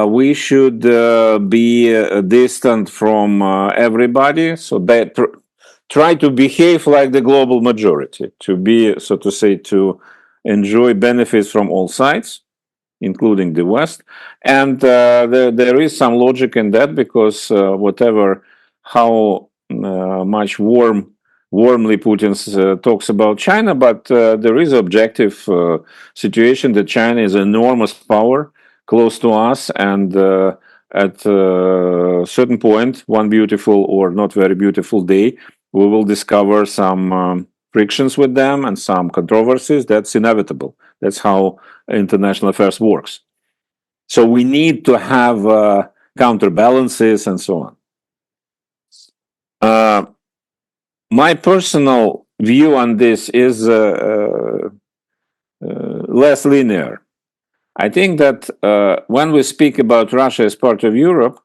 we should be distant from everybody, so that try to behave like the global majority, to be, so to say, to enjoy benefits from all sides, including the West. And there is some logic in that, because how much warmly Putin talks about China, but there is objective situation that China is an enormous power close to us, and at a certain point, one beautiful or not very beautiful day, we will discover some frictions with them and some controversies. That's inevitable. That's how international affairs works. So we need to have counterbalances and so on. My personal view on this is less linear. I think that when we speak about Russia as part of Europe,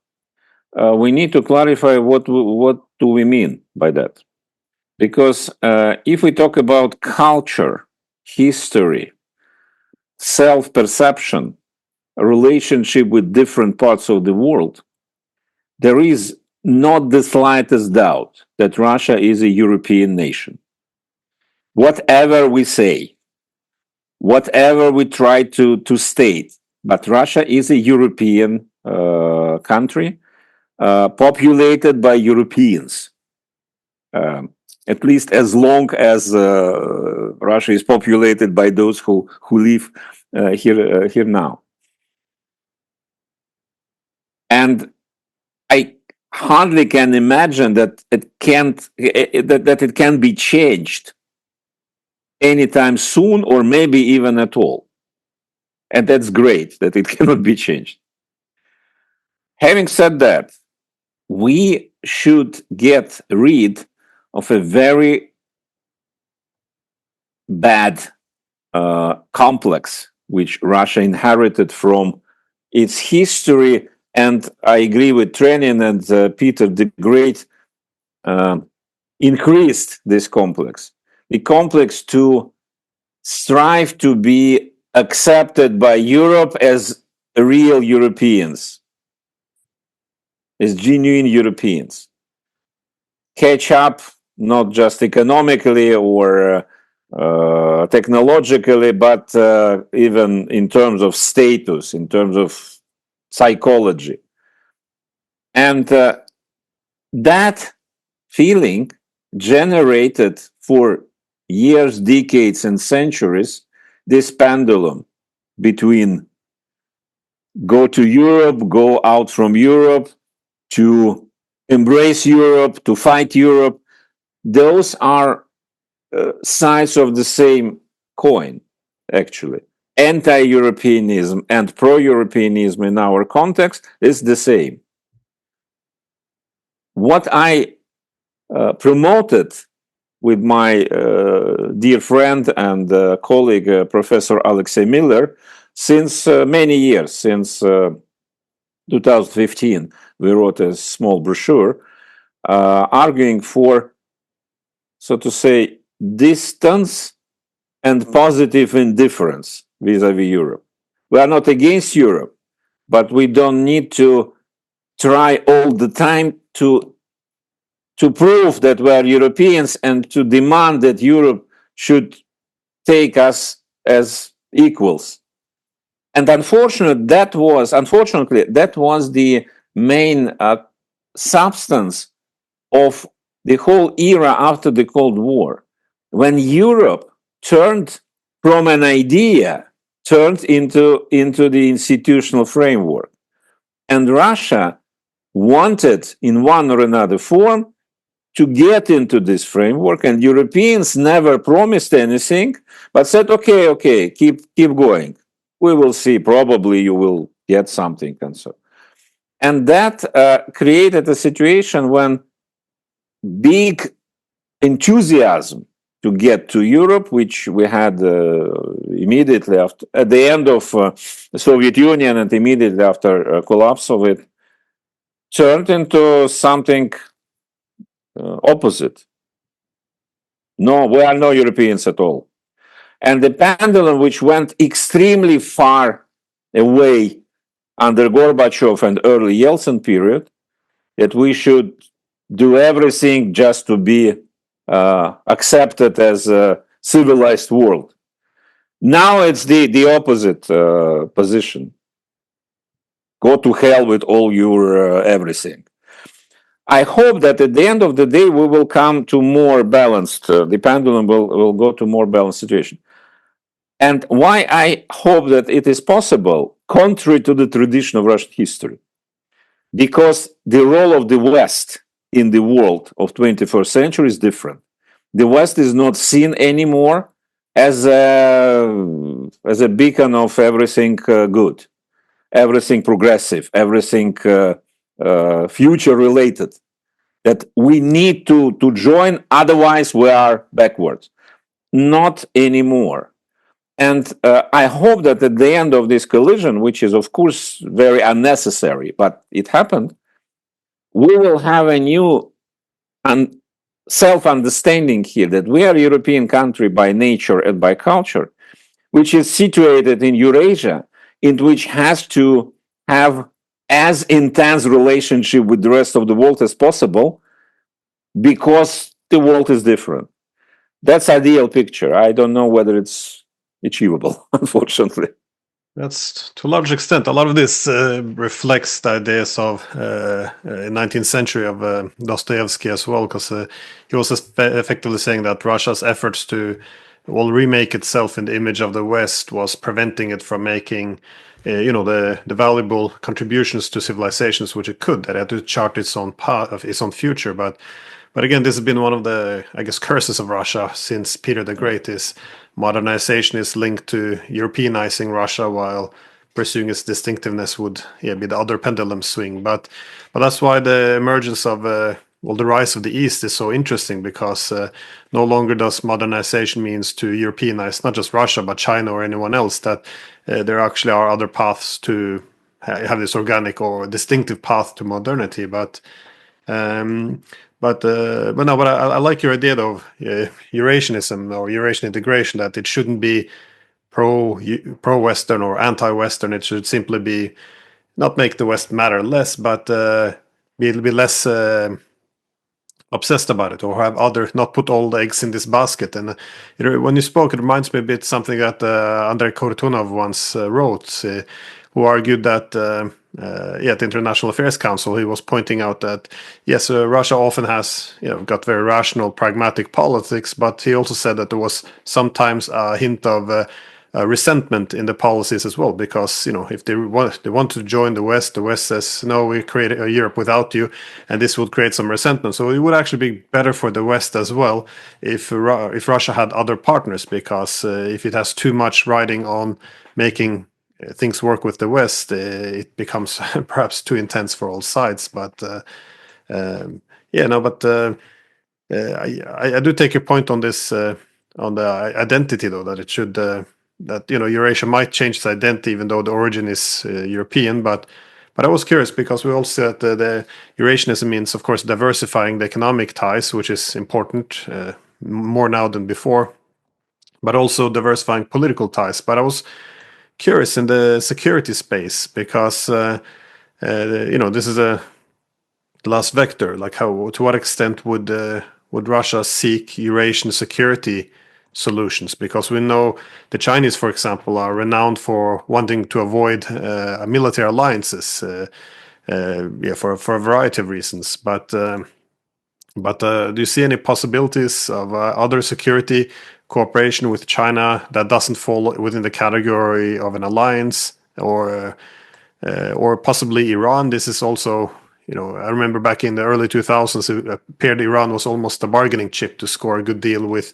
we need to clarify what do we mean by that. Because if we talk about culture, history, self-perception, relationship with different parts of the world, there is not the slightest doubt that Russia is a European nation. Whatever we say, whatever we try to state, but Russia is a European country populated by Europeans. At least as long as Russia is populated by those who live here now. And I hardly can imagine that it can be changed anytime soon, or maybe even at all. And that's great that it cannot be changed. Having said that, we should get rid of a very bad complex which Russia inherited from its history. And I agree with Trenin and Peter the Great increased this complex. The complex to strive to be accepted by Europe as real Europeans, as genuine Europeans. Catch up, not just economically or technologically, but even in terms of status, in terms of psychology. And that feeling generated for years, decades, and centuries this pendulum between go to Europe, go out from Europe, to embrace Europe, to fight Europe. Those are sides of the same coin, actually. Anti-Europeanism and pro-Europeanism in our context is the same. What I promoted with my dear friend and colleague, Professor Alexei Miller, since many years, since 2015, we wrote a small brochure arguing for, so to say, distance and positive indifference vis-a-vis Europe. We are not against Europe, but we don't need to try all the time to prove that we are Europeans and to demand that Europe should take us as equals. And unfortunately, that was the main substance of the whole era after the Cold War, when Europe turned from an idea, turned into the institutional framework. And Russia wanted, in one or another form, to get into this framework, and Europeans never promised anything, but said, okay, keep going. We will see, probably you will get something and so. And that created a situation when big enthusiasm to get to Europe, which we had immediately after, at the end of the Soviet Union and immediately after collapse of it, turned into something opposite. No, we are no Europeans at all. And the pendulum, which went extremely far away under Gorbachev and early Yeltsin period, that we should do everything just to be accepted as a civilized world. Now it's the opposite position. Go to hell with all your everything. I hope that at the end of the day, we will come to more balanced, the pendulum will go to more balanced situation. And why I hope that it is possible, contrary to the tradition of Russian history, because the role of the West in the world of 21st century is different. The West is not seen anymore as a beacon of everything good, everything progressive, everything future related, that we need to join, otherwise we are backwards. Not anymore. And I hope that at the end of this collision, which is of course very unnecessary, but it happened, we will have a new self-understanding here that we are a European country by nature and by culture, which is situated in Eurasia, in which has to have as intense relationship with the rest of the world as possible, because the world is different. That's ideal picture. I don't know whether it's achievable, unfortunately. That's to a large extent. A lot of this reflects the ideas of 19th century of Dostoevsky as well, because he was effectively saying that Russia's efforts to remake itself in the image of the West was preventing it from making the valuable contributions to civilizations which it could. That it had to chart its own path, its own future. But again, this has been one of the, I guess, curses of Russia since Peter the Great. Is modernization is linked to Europeanizing Russia, while pursuing its distinctiveness would be the other pendulum swing. But that's why the emergence of the rise of the East is so interesting, because no longer does modernization means to Europeanize not just Russia but China or anyone else. That there actually are other paths to have this organic or distinctive path to modernity. But I like your idea of Eurasianism or Eurasian integration, that it shouldn't be pro-Western or anti-Western. It should simply be not make the West matter less, but be less obsessed about it, or have not put all the eggs in this basket. And when you spoke, it reminds me a bit something that Andrei Kortunov once wrote, who argued that at the International Affairs Council, he was pointing out that yes, Russia often has got very rational, pragmatic politics, but he also said that there was sometimes a hint of resentment in the policies as well, because if they want to join the West says no, we create a Europe without you, and this would create some resentment. So it would actually be better for the West as well if Russia had other partners, because if it has too much riding on making things work with the West, it becomes perhaps too intense for all sides. But I do take your point on this on the identity, though, that it should that Eurasia might change its identity even though the origin is European. But I was curious, because we also said the Eurasianism means, of course, diversifying the economic ties, which is important more now than before, but also diversifying political ties. But I was curious in the security space, because this is a last vector. Like, to what extent would Russia seek Eurasian security solutions? Because we know the Chinese, for example, are renowned for wanting to avoid military alliances for a variety of reasons. But do you see any possibilities of other security cooperation with China that doesn't fall within the category of an alliance, or possibly Iran? This is also, I remember back in the early 2000s, it appeared Iran was almost a bargaining chip to score a good deal with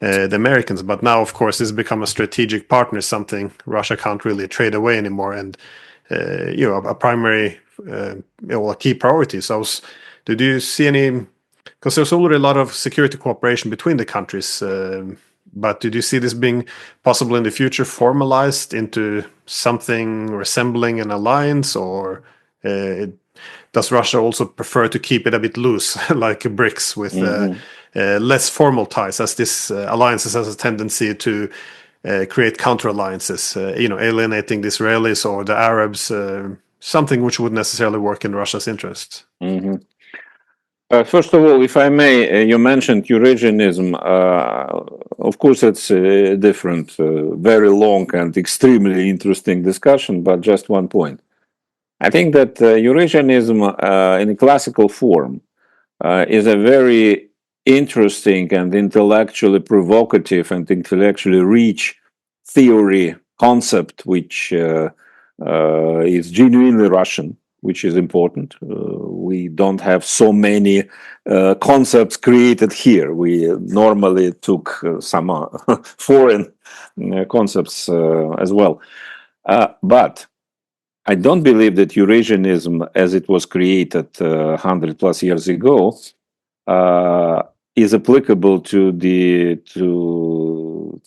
the Americans. But now, of course, this has become a strategic partner, something Russia can't really trade away anymore, and a primary, a key priority. So did you see any? Because there's already a lot of security cooperation between the countries. But did you see this being possible in the future, formalized into something resembling an alliance, or does Russia also prefer to keep it a bit loose, like BRICS, with less formal ties, as this alliances has a tendency to create counter alliances, alienating the Israelis or the Arabs, something which would necessarily work in Russia's interests? First of all, if I may, you mentioned Eurasianism. Of course, it's a different, very long and extremely interesting discussion, but just one point. I think that Eurasianism in a classical form is a very interesting and intellectually provocative and intellectually rich theory concept, which is genuinely Russian, which is important. We don't have so many concepts created here. We normally took some foreign concepts as well. But I don't believe that Eurasianism, as it was created 100 plus years ago, is applicable to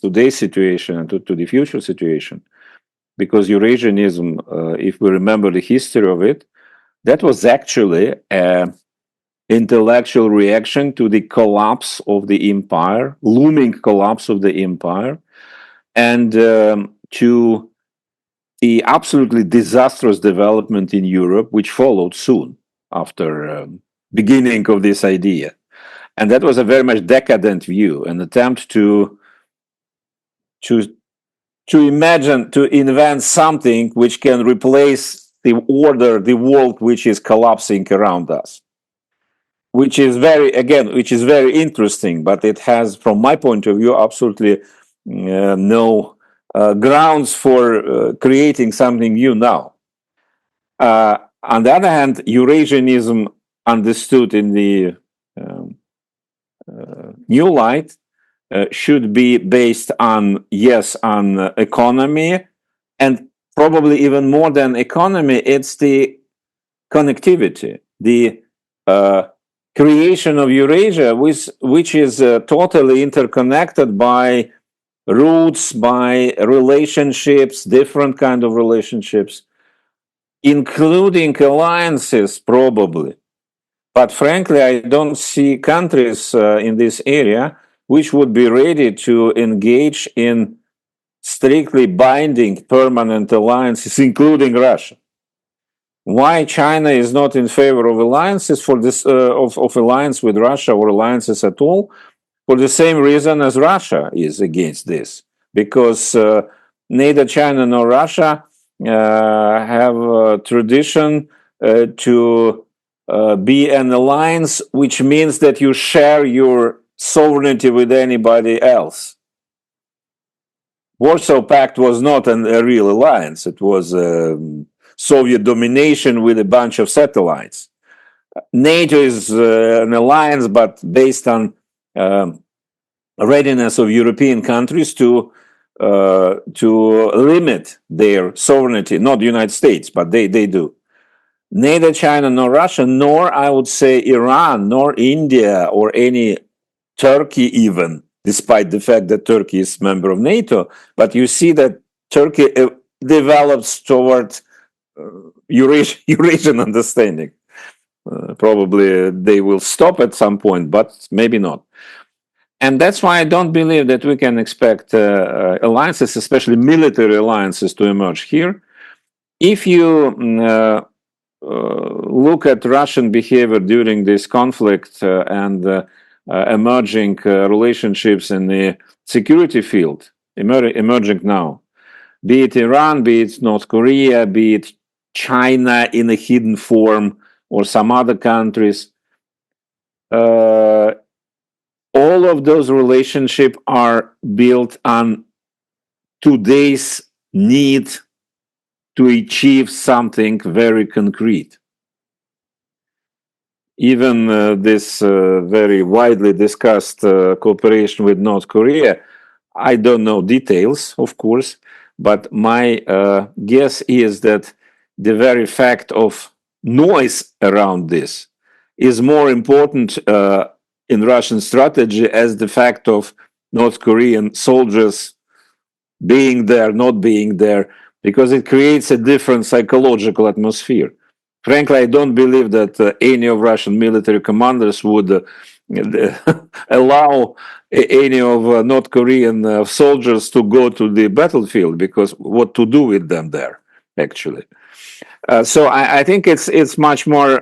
today's situation and to the future situation. Because Eurasianism, if we remember the history of it, that was actually a intellectual reaction to the collapse of the empire, looming collapse of the empire, and to the absolutely disastrous development in Europe, which followed soon after beginning of this idea. And that was a very much decadent view, an attempt to imagine, to invent something which can replace the order, the world which is collapsing around us. Which is very interesting, but it has, from my point of view, absolutely no grounds for creating something new now. On the other hand, Eurasianism understood in the new light should be based on, yes, on economy, and probably even more than economy, it's the connectivity, the creation of Eurasia, which is totally interconnected by roots, by relationships, different kind of relationships, including alliances, probably. But frankly, I don't see countries in this area which would be ready to engage in strictly binding permanent alliances, including Russia. Why China is not in favor of alliances for this of alliance with Russia or alliances at all? For the same reason as Russia is against this, because neither China nor Russia have a tradition to be an alliance, which means that you share your sovereignty with anybody else. Warsaw Pact was not a real alliance; it was Soviet domination with a bunch of satellites. NATO is an alliance, but based on readiness of European countries to limit their sovereignty, not the United States, but they do. Neither China nor Russia, nor I would say Iran, nor India, or any Turkey even, despite the fact that Turkey is member of NATO, but you see that Turkey develops toward Eurasian understanding. Probably they will stop at some point, but maybe not. And that's why I don't believe that we can expect alliances, especially military alliances, to emerge here. If you look at Russian behavior during this conflict and emerging relationships in the security field, emerging now, be it Iran, be it North Korea, be it China in a hidden form, or some other countries, all of those relationships are built on today's need to achieve something very concrete. Even this very widely discussed cooperation with North Korea, I don't know details, of course, but my guess is that the very fact of noise around this is more important in Russian strategy as the fact of North Korean soldiers being there, not being there, because it creates a different psychological atmosphere. Frankly, I don't believe that any of Russian military commanders would allow any of North Korean soldiers to go to the battlefield, because what to do with them there, actually. So I think it's much more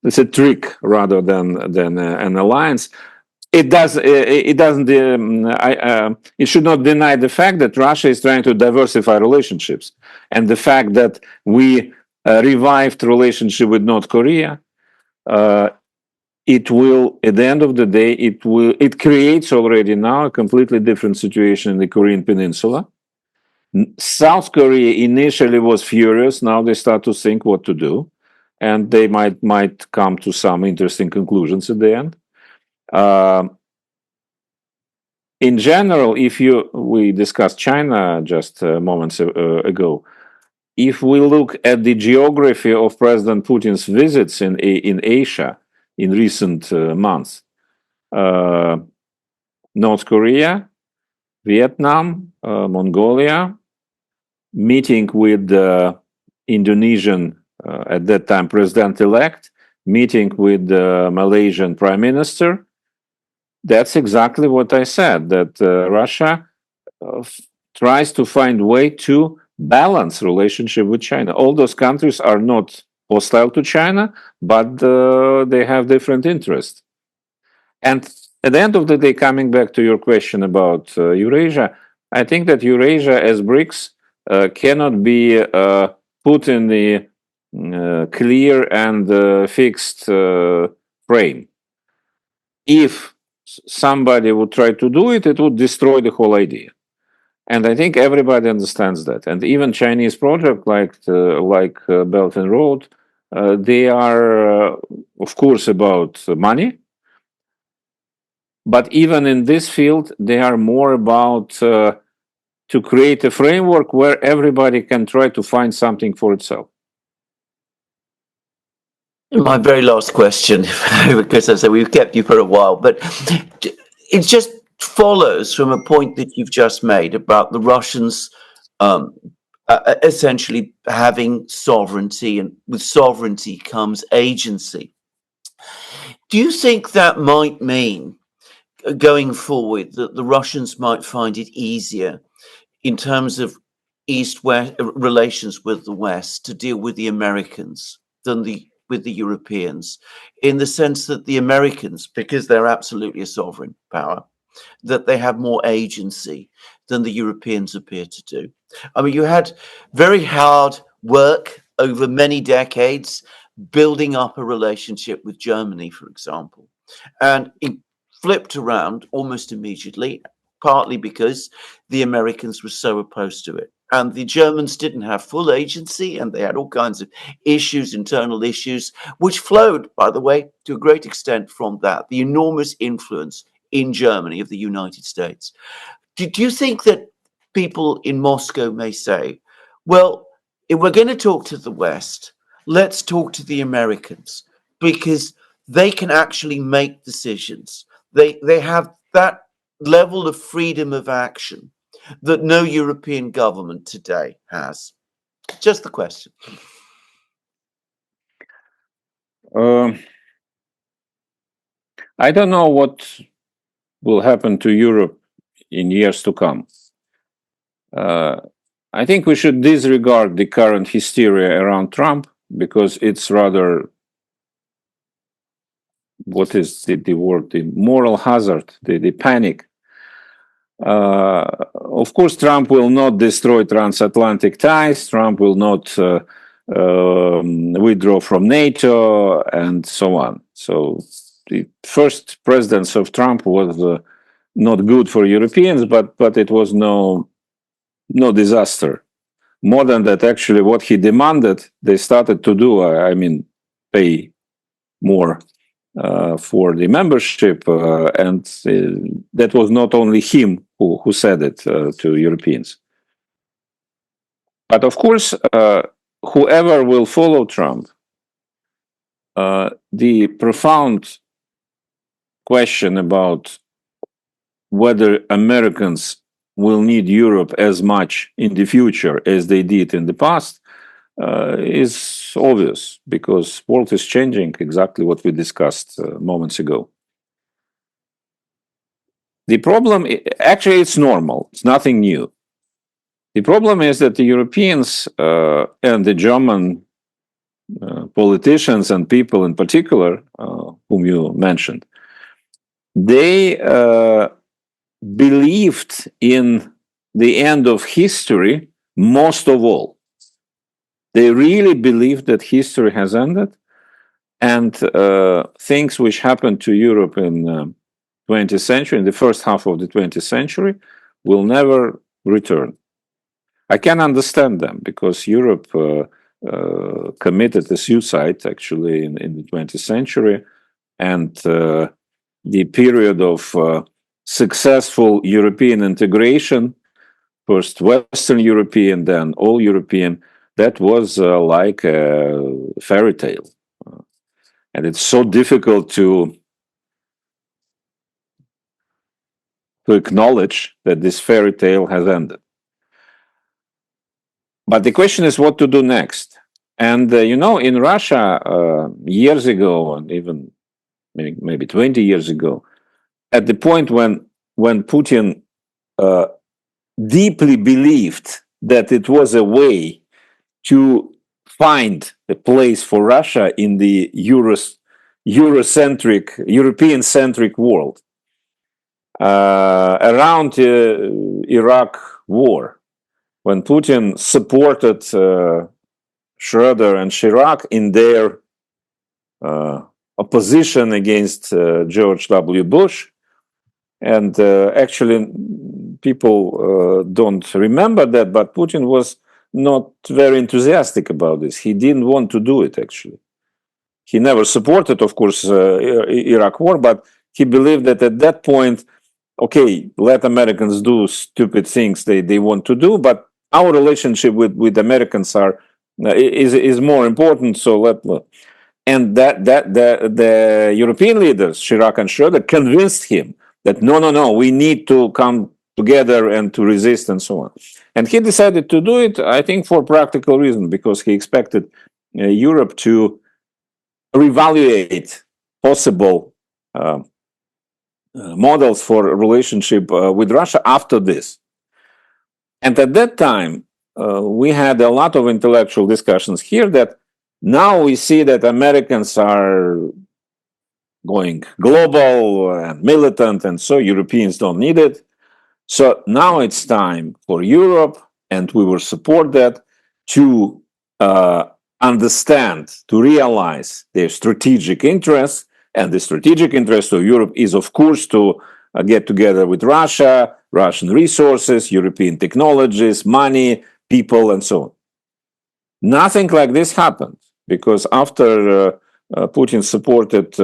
it's a trick rather than an alliance. It should not deny the fact that Russia is trying to diversify relationships, and the fact that we revived relationship with North Korea. It will, at the end of the day, it creates already now a completely different situation in the Korean Peninsula. South Korea initially was furious. Now they start to think what to do, and they might come to some interesting conclusions at the end. In general, we discussed China just moments ago. If we look at the geography of President Putin's visits in Asia in recent months, North Korea, Vietnam, Mongolia, meeting with Indonesian at that time president-elect, meeting with the Malaysian Prime Minister, that's exactly what I said, that Russia tries to find a way to balance relationship with China. All those countries are not hostile to China, but they have different interests. And at the end of the day, coming back to your question about Eurasia, I think that Eurasia as BRICS cannot be put in the clear and fixed frame. If somebody would try to do it, it would destroy the whole idea. And I think everybody understands that. And even Chinese projects like Belt and Road, they are, of course, about money. But even in this field, they are more about to create a framework where everybody can try to find something for itself. My very last question, because as I said, we've kept you for a while, but it just follows from a point that you've just made about the Russians essentially having sovereignty, and with sovereignty comes agency. Do you think that might mean, going forward, that the Russians might find it easier in terms of East-West relations with the West to deal with the Americans than with the Europeans, in the sense that the Americans, because they're absolutely a sovereign power, that they have more agency than the Europeans appear to do? I mean, you had very hard work over many decades building up a relationship with Germany, for example, and it flipped around almost immediately, partly because the Americans were so opposed to it. And the Germans didn't have full agency, and they had all kinds of issues, internal issues, which flowed, by the way, to a great extent from that, the enormous influence in Germany of the United States. Do you think that people in Moscow may say, well, if we're going to talk to the West, let's talk to the Americans, because they can actually make decisions. They have that level of freedom of action that no European government today has? Just the question. I don't know what will happen to Europe in years to come. I think we should disregard the current hysteria around Trump, because it's rather, what is the word, the moral hazard, the panic. Of course, Trump will not destroy transatlantic ties. Trump will not withdraw from NATO and so on. So the first presidency of Trump was not good for Europeans, but it was no disaster. More than that, actually, what he demanded, they started to do. I mean, pay more for the membership, and that was not only him who said it to Europeans. But of course, whoever will follow Trump, the profound question about whether Americans will need Europe as much in the future as they did in the past is obvious, because world is changing, exactly what we discussed moments ago. The problem, actually, it's normal. It's nothing new. The problem is that the Europeans and the German politicians and people in particular, whom you mentioned, they believed in the end of history most of all. They really believed that history has ended, and things which happened to Europe in 20th century, in the first half of the 20th century, will never return. I can understand them, because Europe committed a suicide, actually, in the 20th century, and the period of successful European integration, first Western European, then all European, that was like a fairy tale. And it's so difficult to acknowledge that this fairy tale has ended. But the question is what to do next. And in Russia, years ago, and even maybe 20 years ago, at the point when Putin deeply believed that it was a way to find a place for Russia in the European-centric world, around Iraq war, when Putin supported Schroeder and Chirac in their opposition against George W. Bush. And actually, people don't remember that, but Putin was not very enthusiastic about this. He didn't want to do it, actually. He never supported, of course, Iraq war, but he believed that at that point, okay, let Americans do stupid things they want to do, but our relationship with Americans is more important. So and the European leaders, Chirac and Schroeder, convinced him that no, we need to come together and to resist and so on. And he decided to do it, I think, for practical reason, because he expected Europe to reevaluate possible models for a relationship with Russia after this. And at that time, we had a lot of intellectual discussions here that now we see that Americans are going global and militant, and so Europeans don't need it. So now it's time for Europe, and we will support that, to understand, to realize their strategic interests. And the strategic interest of Europe is, of course, to get together with Russia, Russian resources, European technologies, money, people, and so on. Nothing like this happened, because after Putin supported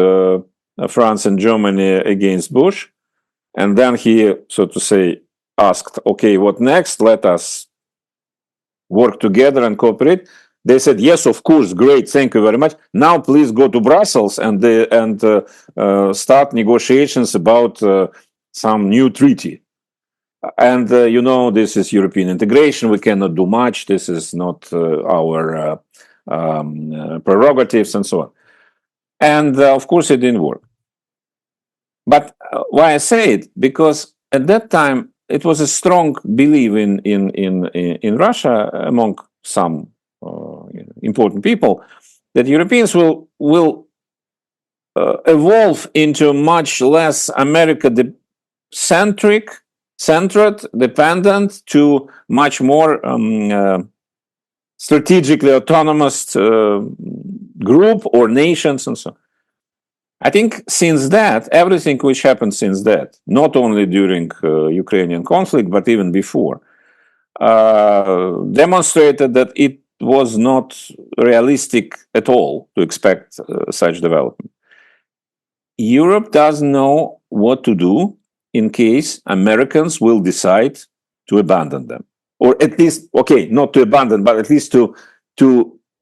France and Germany against Bush, and then he, so to say, asked, okay, what next? Let us work together and cooperate. They said, yes, of course, great, thank you very much. Now please go to Brussels and start negotiations about some new treaty. And, this is European integration. We cannot do much. This is not our prerogatives and so on. And, of course, it didn't work. But why I say it? Because at that time, it was a strong belief in Russia among some important people that Europeans will evolve into much less America-centered, dependent, to much more strategically autonomous group or nations and so on. I think since that, everything which happened since that, not only during Ukrainian conflict, but even before, demonstrated that it was not realistic at all to expect such development. Europe doesn't know what to do in case Americans will decide to abandon them. Or at least, okay, not to abandon, but at least to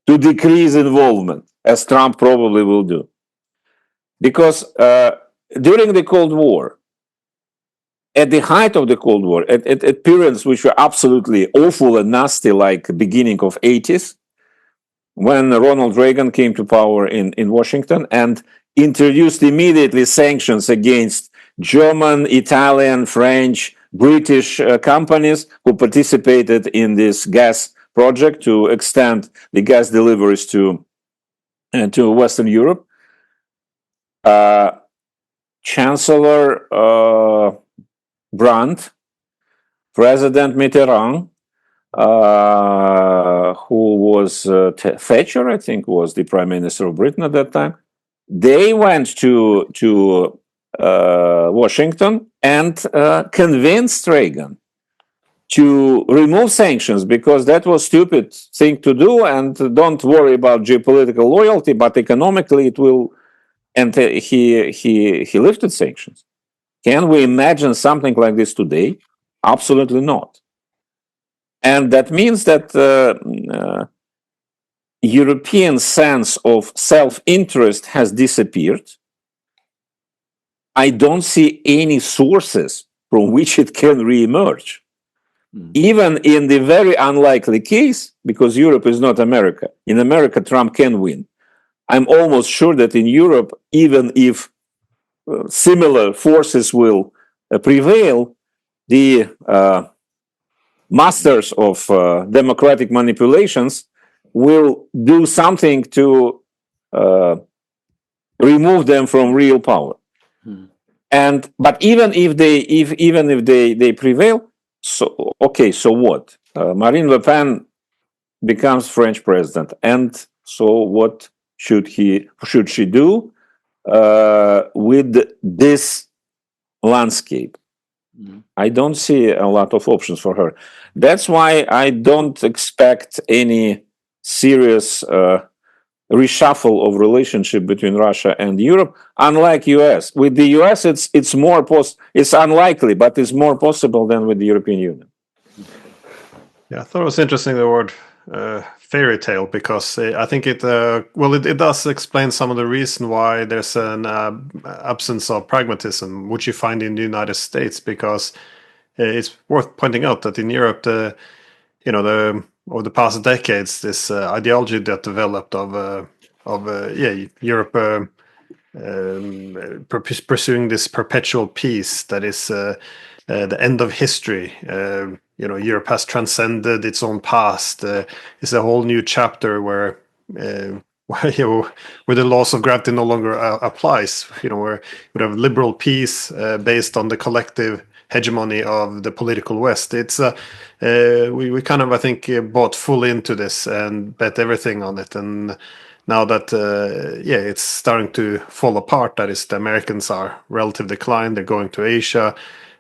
decrease involvement, as Trump probably will do. Because during the Cold War, at the height of the Cold War, at periods which were absolutely awful and nasty, like the beginning of 80s, when Ronald Reagan came to power in Washington and introduced immediately sanctions against German, Italian, French, British companies who participated in this gas project to extend the gas deliveries to Western Europe. Chancellor Brandt, President Mitterrand, who was Thatcher, I think, was the Prime Minister of Britain at that time. They went to Washington and convinced Reagan to remove sanctions, because that was stupid thing to do, and don't worry about geopolitical loyalty, but economically it will. And he lifted sanctions. Can we imagine something like this today? Absolutely not. And that means that European sense of self-interest has disappeared. I don't see any sources from which it can re-emerge. Even in the very unlikely case, because Europe is not America, in America, Trump can win. I'm almost sure that in Europe, even if similar forces will prevail, the masters of democratic manipulations will do something to remove them from real power. But even if they prevail, so okay, so what? Marine Le Pen becomes French president, and so what should she do with this landscape? I don't see a lot of options for her. That's why I don't expect any serious reshuffle of relationship between Russia and Europe. Unlike US, with the US, it's more it's unlikely, but it's more possible than with the European Union. Yeah, I thought it was interesting the word fairy tale, because I think it does explain some of the reason why there's an absence of pragmatism, which you find in the United States, because it's worth pointing out that in Europe, over the past decades, this ideology that developed of Europe pursuing this perpetual peace that is the end of history. Europe has transcended its own past. It's a whole new chapter where the laws of gravity no longer applies. Where we have liberal peace based on the collective hegemony of the political West. It's we kind of, I think, bought full into this and bet everything on it. And now that it's starting to fall apart, that is, the Americans are relative decline. They're going to Asia.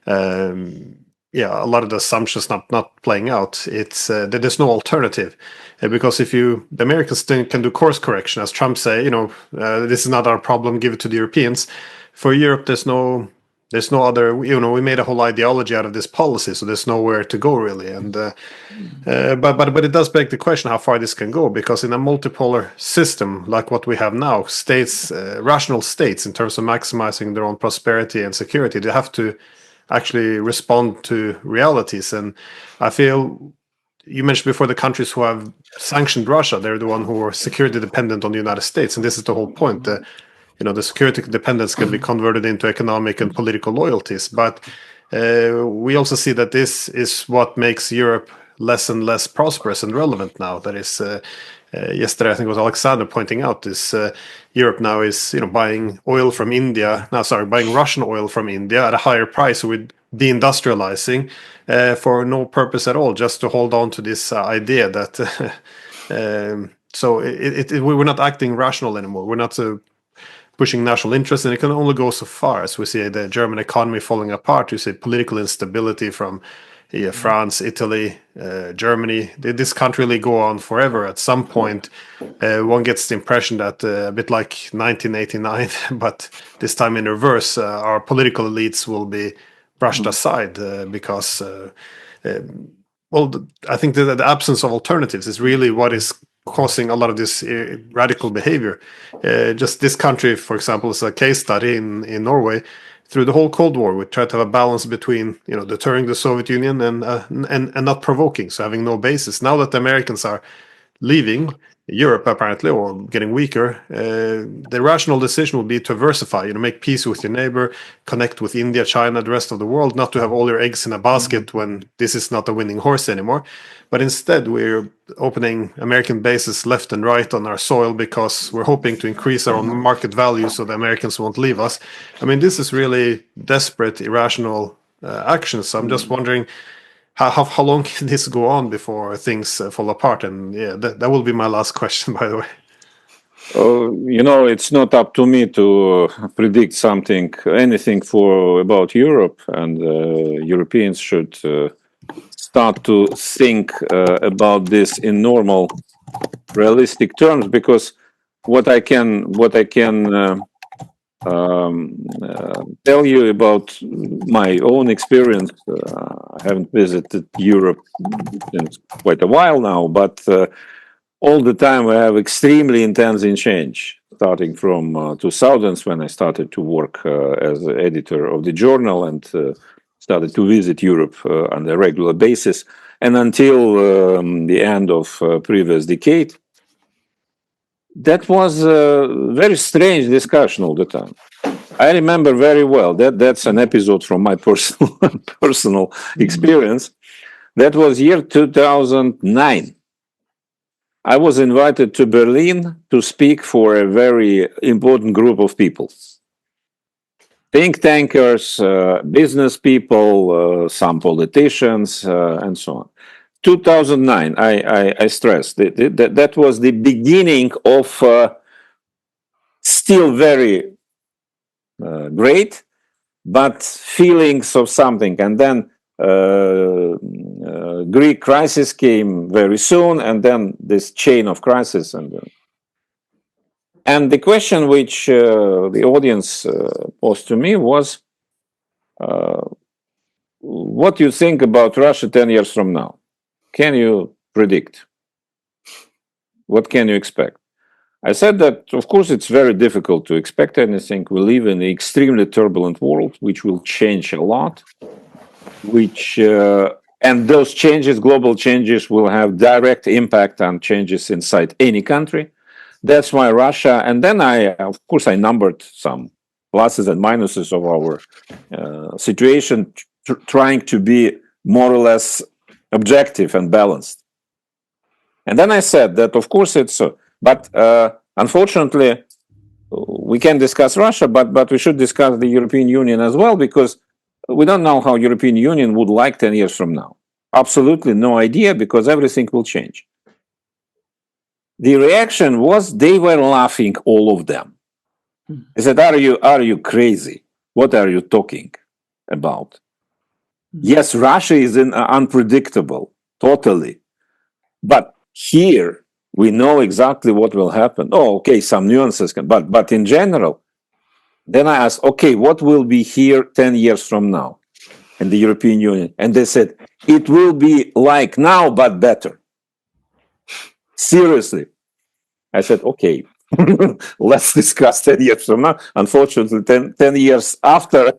A lot of the assumptions not playing out. It's there's no alternative, because the Americans can do course correction, as Trump say, this is not our problem, give it to the Europeans. For Europe, there's no other. We made a whole ideology out of this policy, so there's nowhere to go really. And but it does beg the question how far this can go, because in a multipolar system like what we have now, states, rational states, in terms of maximizing their own prosperity and security, they have to actually respond to realities. And I feel you mentioned before the countries who have sanctioned Russia, they're the one who are security dependent on the United States, and this is the whole point. The security dependence can be converted into economic and political loyalties, but we also see that this is what makes Europe less and less prosperous and relevant now. That is, yesterday I think it was Alexander pointing out this. Europe now is buying Russian oil from India at a higher price, with deindustrializing for no purpose at all, just to hold on to this idea that we're not acting rational anymore. We're not pushing national interest, and it can only go so far. As we see the German economy falling apart, you see political instability from France, Italy, Germany. This can't really go on forever. At some point, one gets the impression that a bit like 1989, but this time in reverse, our political elites will be brushed aside because, I think that the absence of alternatives is really what is causing a lot of this radical behavior. Just this country, for example, is a case study in Norway. Through the whole Cold War, we tried to have a balance between deterring the Soviet Union and not provoking, so having no basis. Now that the Americans are leaving Europe, apparently, or getting weaker, the rational decision will be to diversify, make peace with your neighbor, connect with India, China, the rest of the world, not to have all your eggs in a basket when this is not a winning horse anymore. But instead, we're opening American bases left and right on our soil because we're hoping to increase our own market value so the Americans won't leave us. I mean, this is really desperate, irrational actions. So I'm just wondering, how long can this go on before things fall apart? And that will be my last question, by the way. It's not up to me to predict anything about Europe, and Europeans should start to think about this in normal, realistic terms. Because what I can tell you about my own experience. I haven't visited Europe since quite a while now, but all the time I have extremely intense in change, starting from 2000s when I started to work as editor of the journal, and started to visit Europe on a regular basis. And until the end of previous decade, that was a very strange discussion all the time. I remember very well that's an episode from my personal experience. That was year 2009. I was invited to Berlin to speak for a very important group of people. Think tankers, business people, some politicians, and so on. 2009, I stress, that was the beginning of still very great, but feelings of something. And then Greek crisis came very soon, and then this chain of crisis. And the question which the audience posed to me was, what do you think about Russia 10 years from now? Can you predict? What can you expect? I said that, of course, it's very difficult to expect anything. We live in an extremely turbulent world, which will change a lot, and those changes, global changes, will have direct impact on changes inside any country. That's why Russia, and then of course, I numbered some pluses and minuses of our situation, trying to be more or less objective and balanced. And then I said that, of course, but unfortunately, we can discuss Russia, but we should discuss the European Union as well, because we don't know how European Union would like 10 years from now. Absolutely no idea, because everything will change. The reaction was they were laughing, all of them. They said, are you crazy? What are you talking about? Yes, Russia is unpredictable, totally. But here, we know exactly what will happen. Oh, okay, some nuances, but in general. Then I asked, okay, what will be here 10 years from now in the European Union? And they said, it will be like now, but better. Seriously. I said, okay, let's discuss 10 years from now. Unfortunately, 10 years after,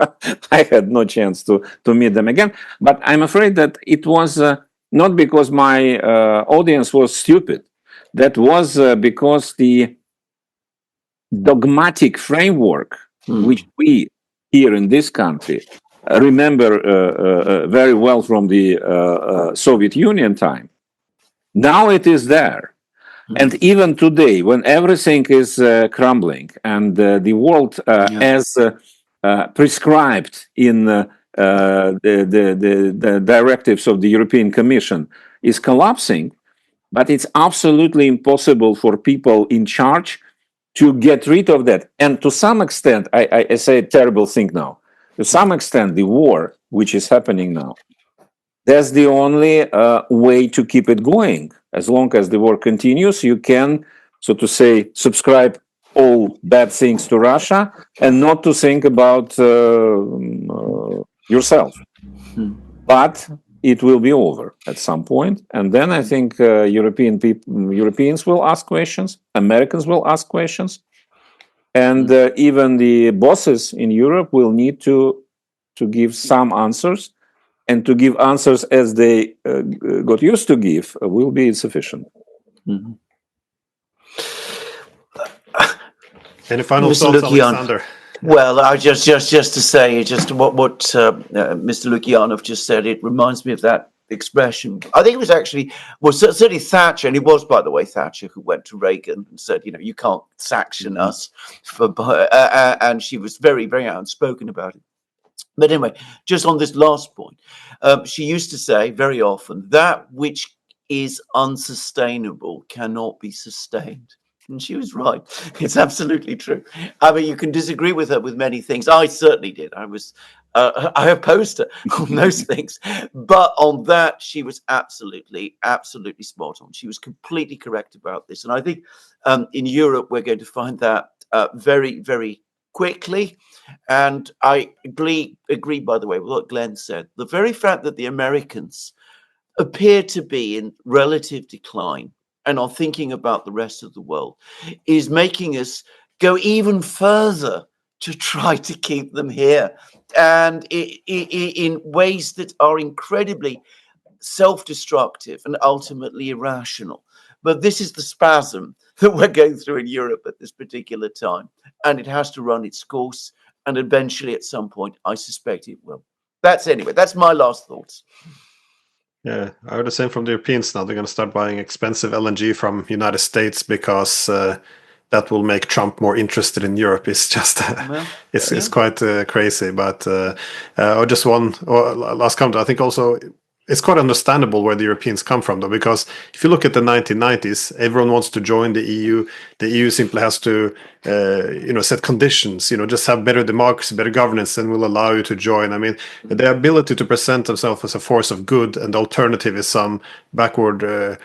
I had no chance to meet them again. But I'm afraid that it was not because my audience was stupid. That was because the dogmatic framework, which we here in this country remember very well from the Soviet Union time, now it is there. And even today, when everything is crumbling and the world as prescribed in the directives of the European Commission is collapsing, but it's absolutely impossible for people in charge to get rid of that. And to some extent, I say a terrible thing now, to some extent, the war which is happening now, that's the only way to keep it going. As long as the war continues, you can, so to say, subscribe all bad things to Russia and not to think about yourself. But it will be over at some point. And then I think Europeans will ask questions, Americans will ask questions, and even the bosses in Europe will need to give some answers. And to give answers as they got used to give will be insufficient. Any final thoughts, Alexander? Well, I just to say, what Mr. Lukyanov just said, it reminds me of that expression. I think it was actually, well, certainly Thatcher, and it was, by the way, Thatcher who went to Reagan and said, you can't sanction us, and she was very, very outspoken about it. But anyway, just on this last point, she used to say very often, that which is unsustainable cannot be sustained. And she was right. It's absolutely true. I mean, you can disagree with her with many things. I certainly did. I opposed her on those things. But on that, she was absolutely spot on. She was completely correct about this. And I think in Europe, we're going to find that very, very quickly. And I agree, by the way, with what Glenn said. The very fact that the Americans appear to be in relative decline and are thinking about the rest of the world is making us go even further to try to keep them here, and in ways that are incredibly self-destructive and ultimately irrational. But this is the spasm that we're going through in Europe at this particular time, and it has to run its course, and eventually at some point I suspect it will. That's my last thoughts. Yeah, I heard the same from the Europeans now. They're going to start buying expensive LNG from United States because that will make Trump more interested in Europe. It's just it's quite crazy. But just one last comment. I think also it's quite understandable where the Europeans come from, though, because if you look at the 1990s, everyone wants to join the EU. The EU simply has to, set conditions. Just have better democracy, better governance, and will allow you to join. I mean, the ability to present themselves as a force of good and the alternative is some backward.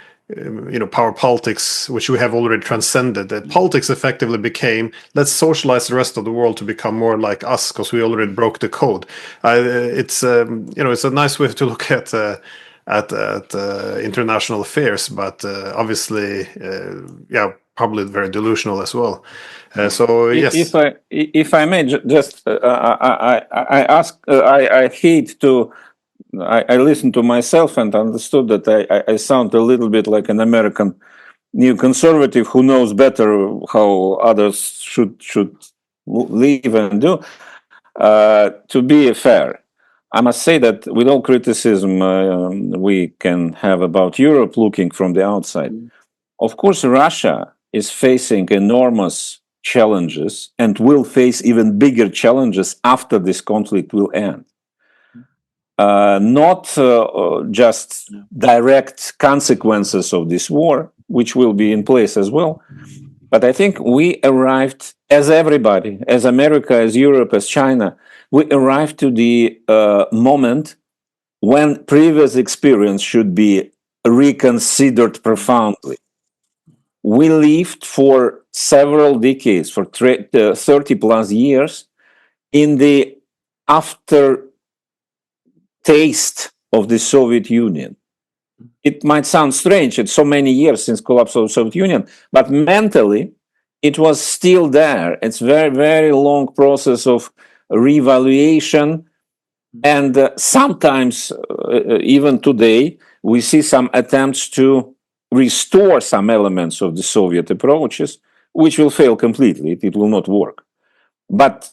Power politics, which we have already transcended. That politics effectively became, let's socialize the rest of the world to become more like us, because we already broke the code. It's a nice way to look at international affairs, but obviously, probably very delusional as well. So yes, if I may, just I hate to. I listened to myself and understood that I sound a little bit like an American neoconservative who knows better how others should live and do. To be fair, I must say that with all criticism we can have about Europe looking from the outside, of course, Russia is facing enormous challenges and will face even bigger challenges after this conflict will end. Not just direct consequences of this war, which will be in place as well, but I think we arrived, as everybody, as America, as Europe, as China, we arrived to the moment when previous experience should be reconsidered profoundly. We lived for several decades, for 30 plus years, in the after taste of the Soviet Union. It might sound strange, it's so many years since collapse of the Soviet Union, but mentally it was still there. It's very, very long process of reevaluation, and sometimes, even today, we see some attempts to restore some elements of the Soviet approaches, which will fail completely. It will not work. But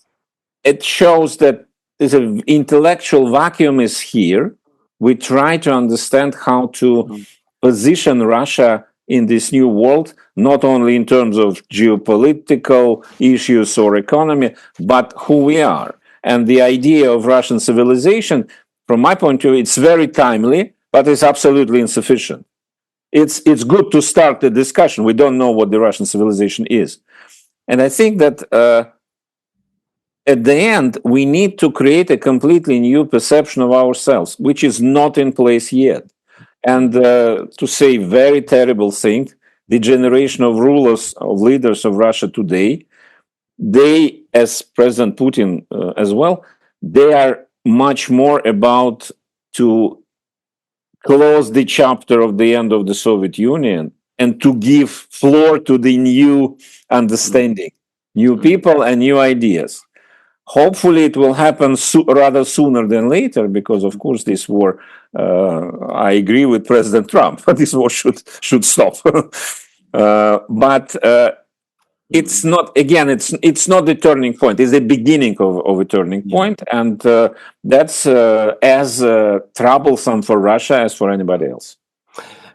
it shows that there's an intellectual vacuum is here. We try to understand how to position Russia in this new world, not only in terms of geopolitical issues or economy, but who we are. And the idea of Russian civilization, from my point of view, it's very timely, but it's absolutely insufficient. It's good to start the discussion. We don't know what the Russian civilization is. And I think that at the end, we need to create a completely new perception of ourselves, which is not in place yet. And to say very terrible thing, the generation of rulers, of leaders of Russia today, they, as President Putin as well, they are much more about to close the chapter of the end of the Soviet Union and to give floor to the new understanding, new people and new ideas. Hopefully it will happen rather sooner than later, because of course this war, I agree with President Trump, this war should stop. But it's not, again, it's not the turning point, it's the beginning of a turning point, and that's as troublesome for Russia as for anybody else.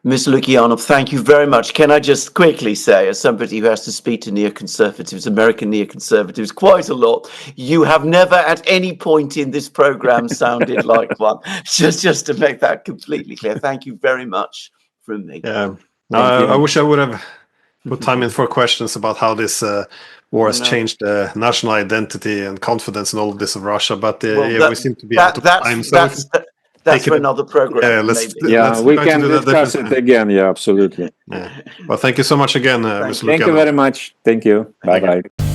Mr. Lukyanov, thank you very much. Can I just quickly say, as somebody who has to speak to neoconservatives, American neoconservatives, quite a lot, you have never at any point in this program sounded like one. Just to make that completely clear. Thank you very much from me. Yeah, I wish I would have put time in for questions about how this war has changed national identity and confidence and all of this of Russia, but we seem to be out of time. That's for another program. We can discuss it again. Yeah, absolutely. Yeah. Well, thank you so much again, Mr. Lukyanov. Thank you very much. Thank you. Bye-bye.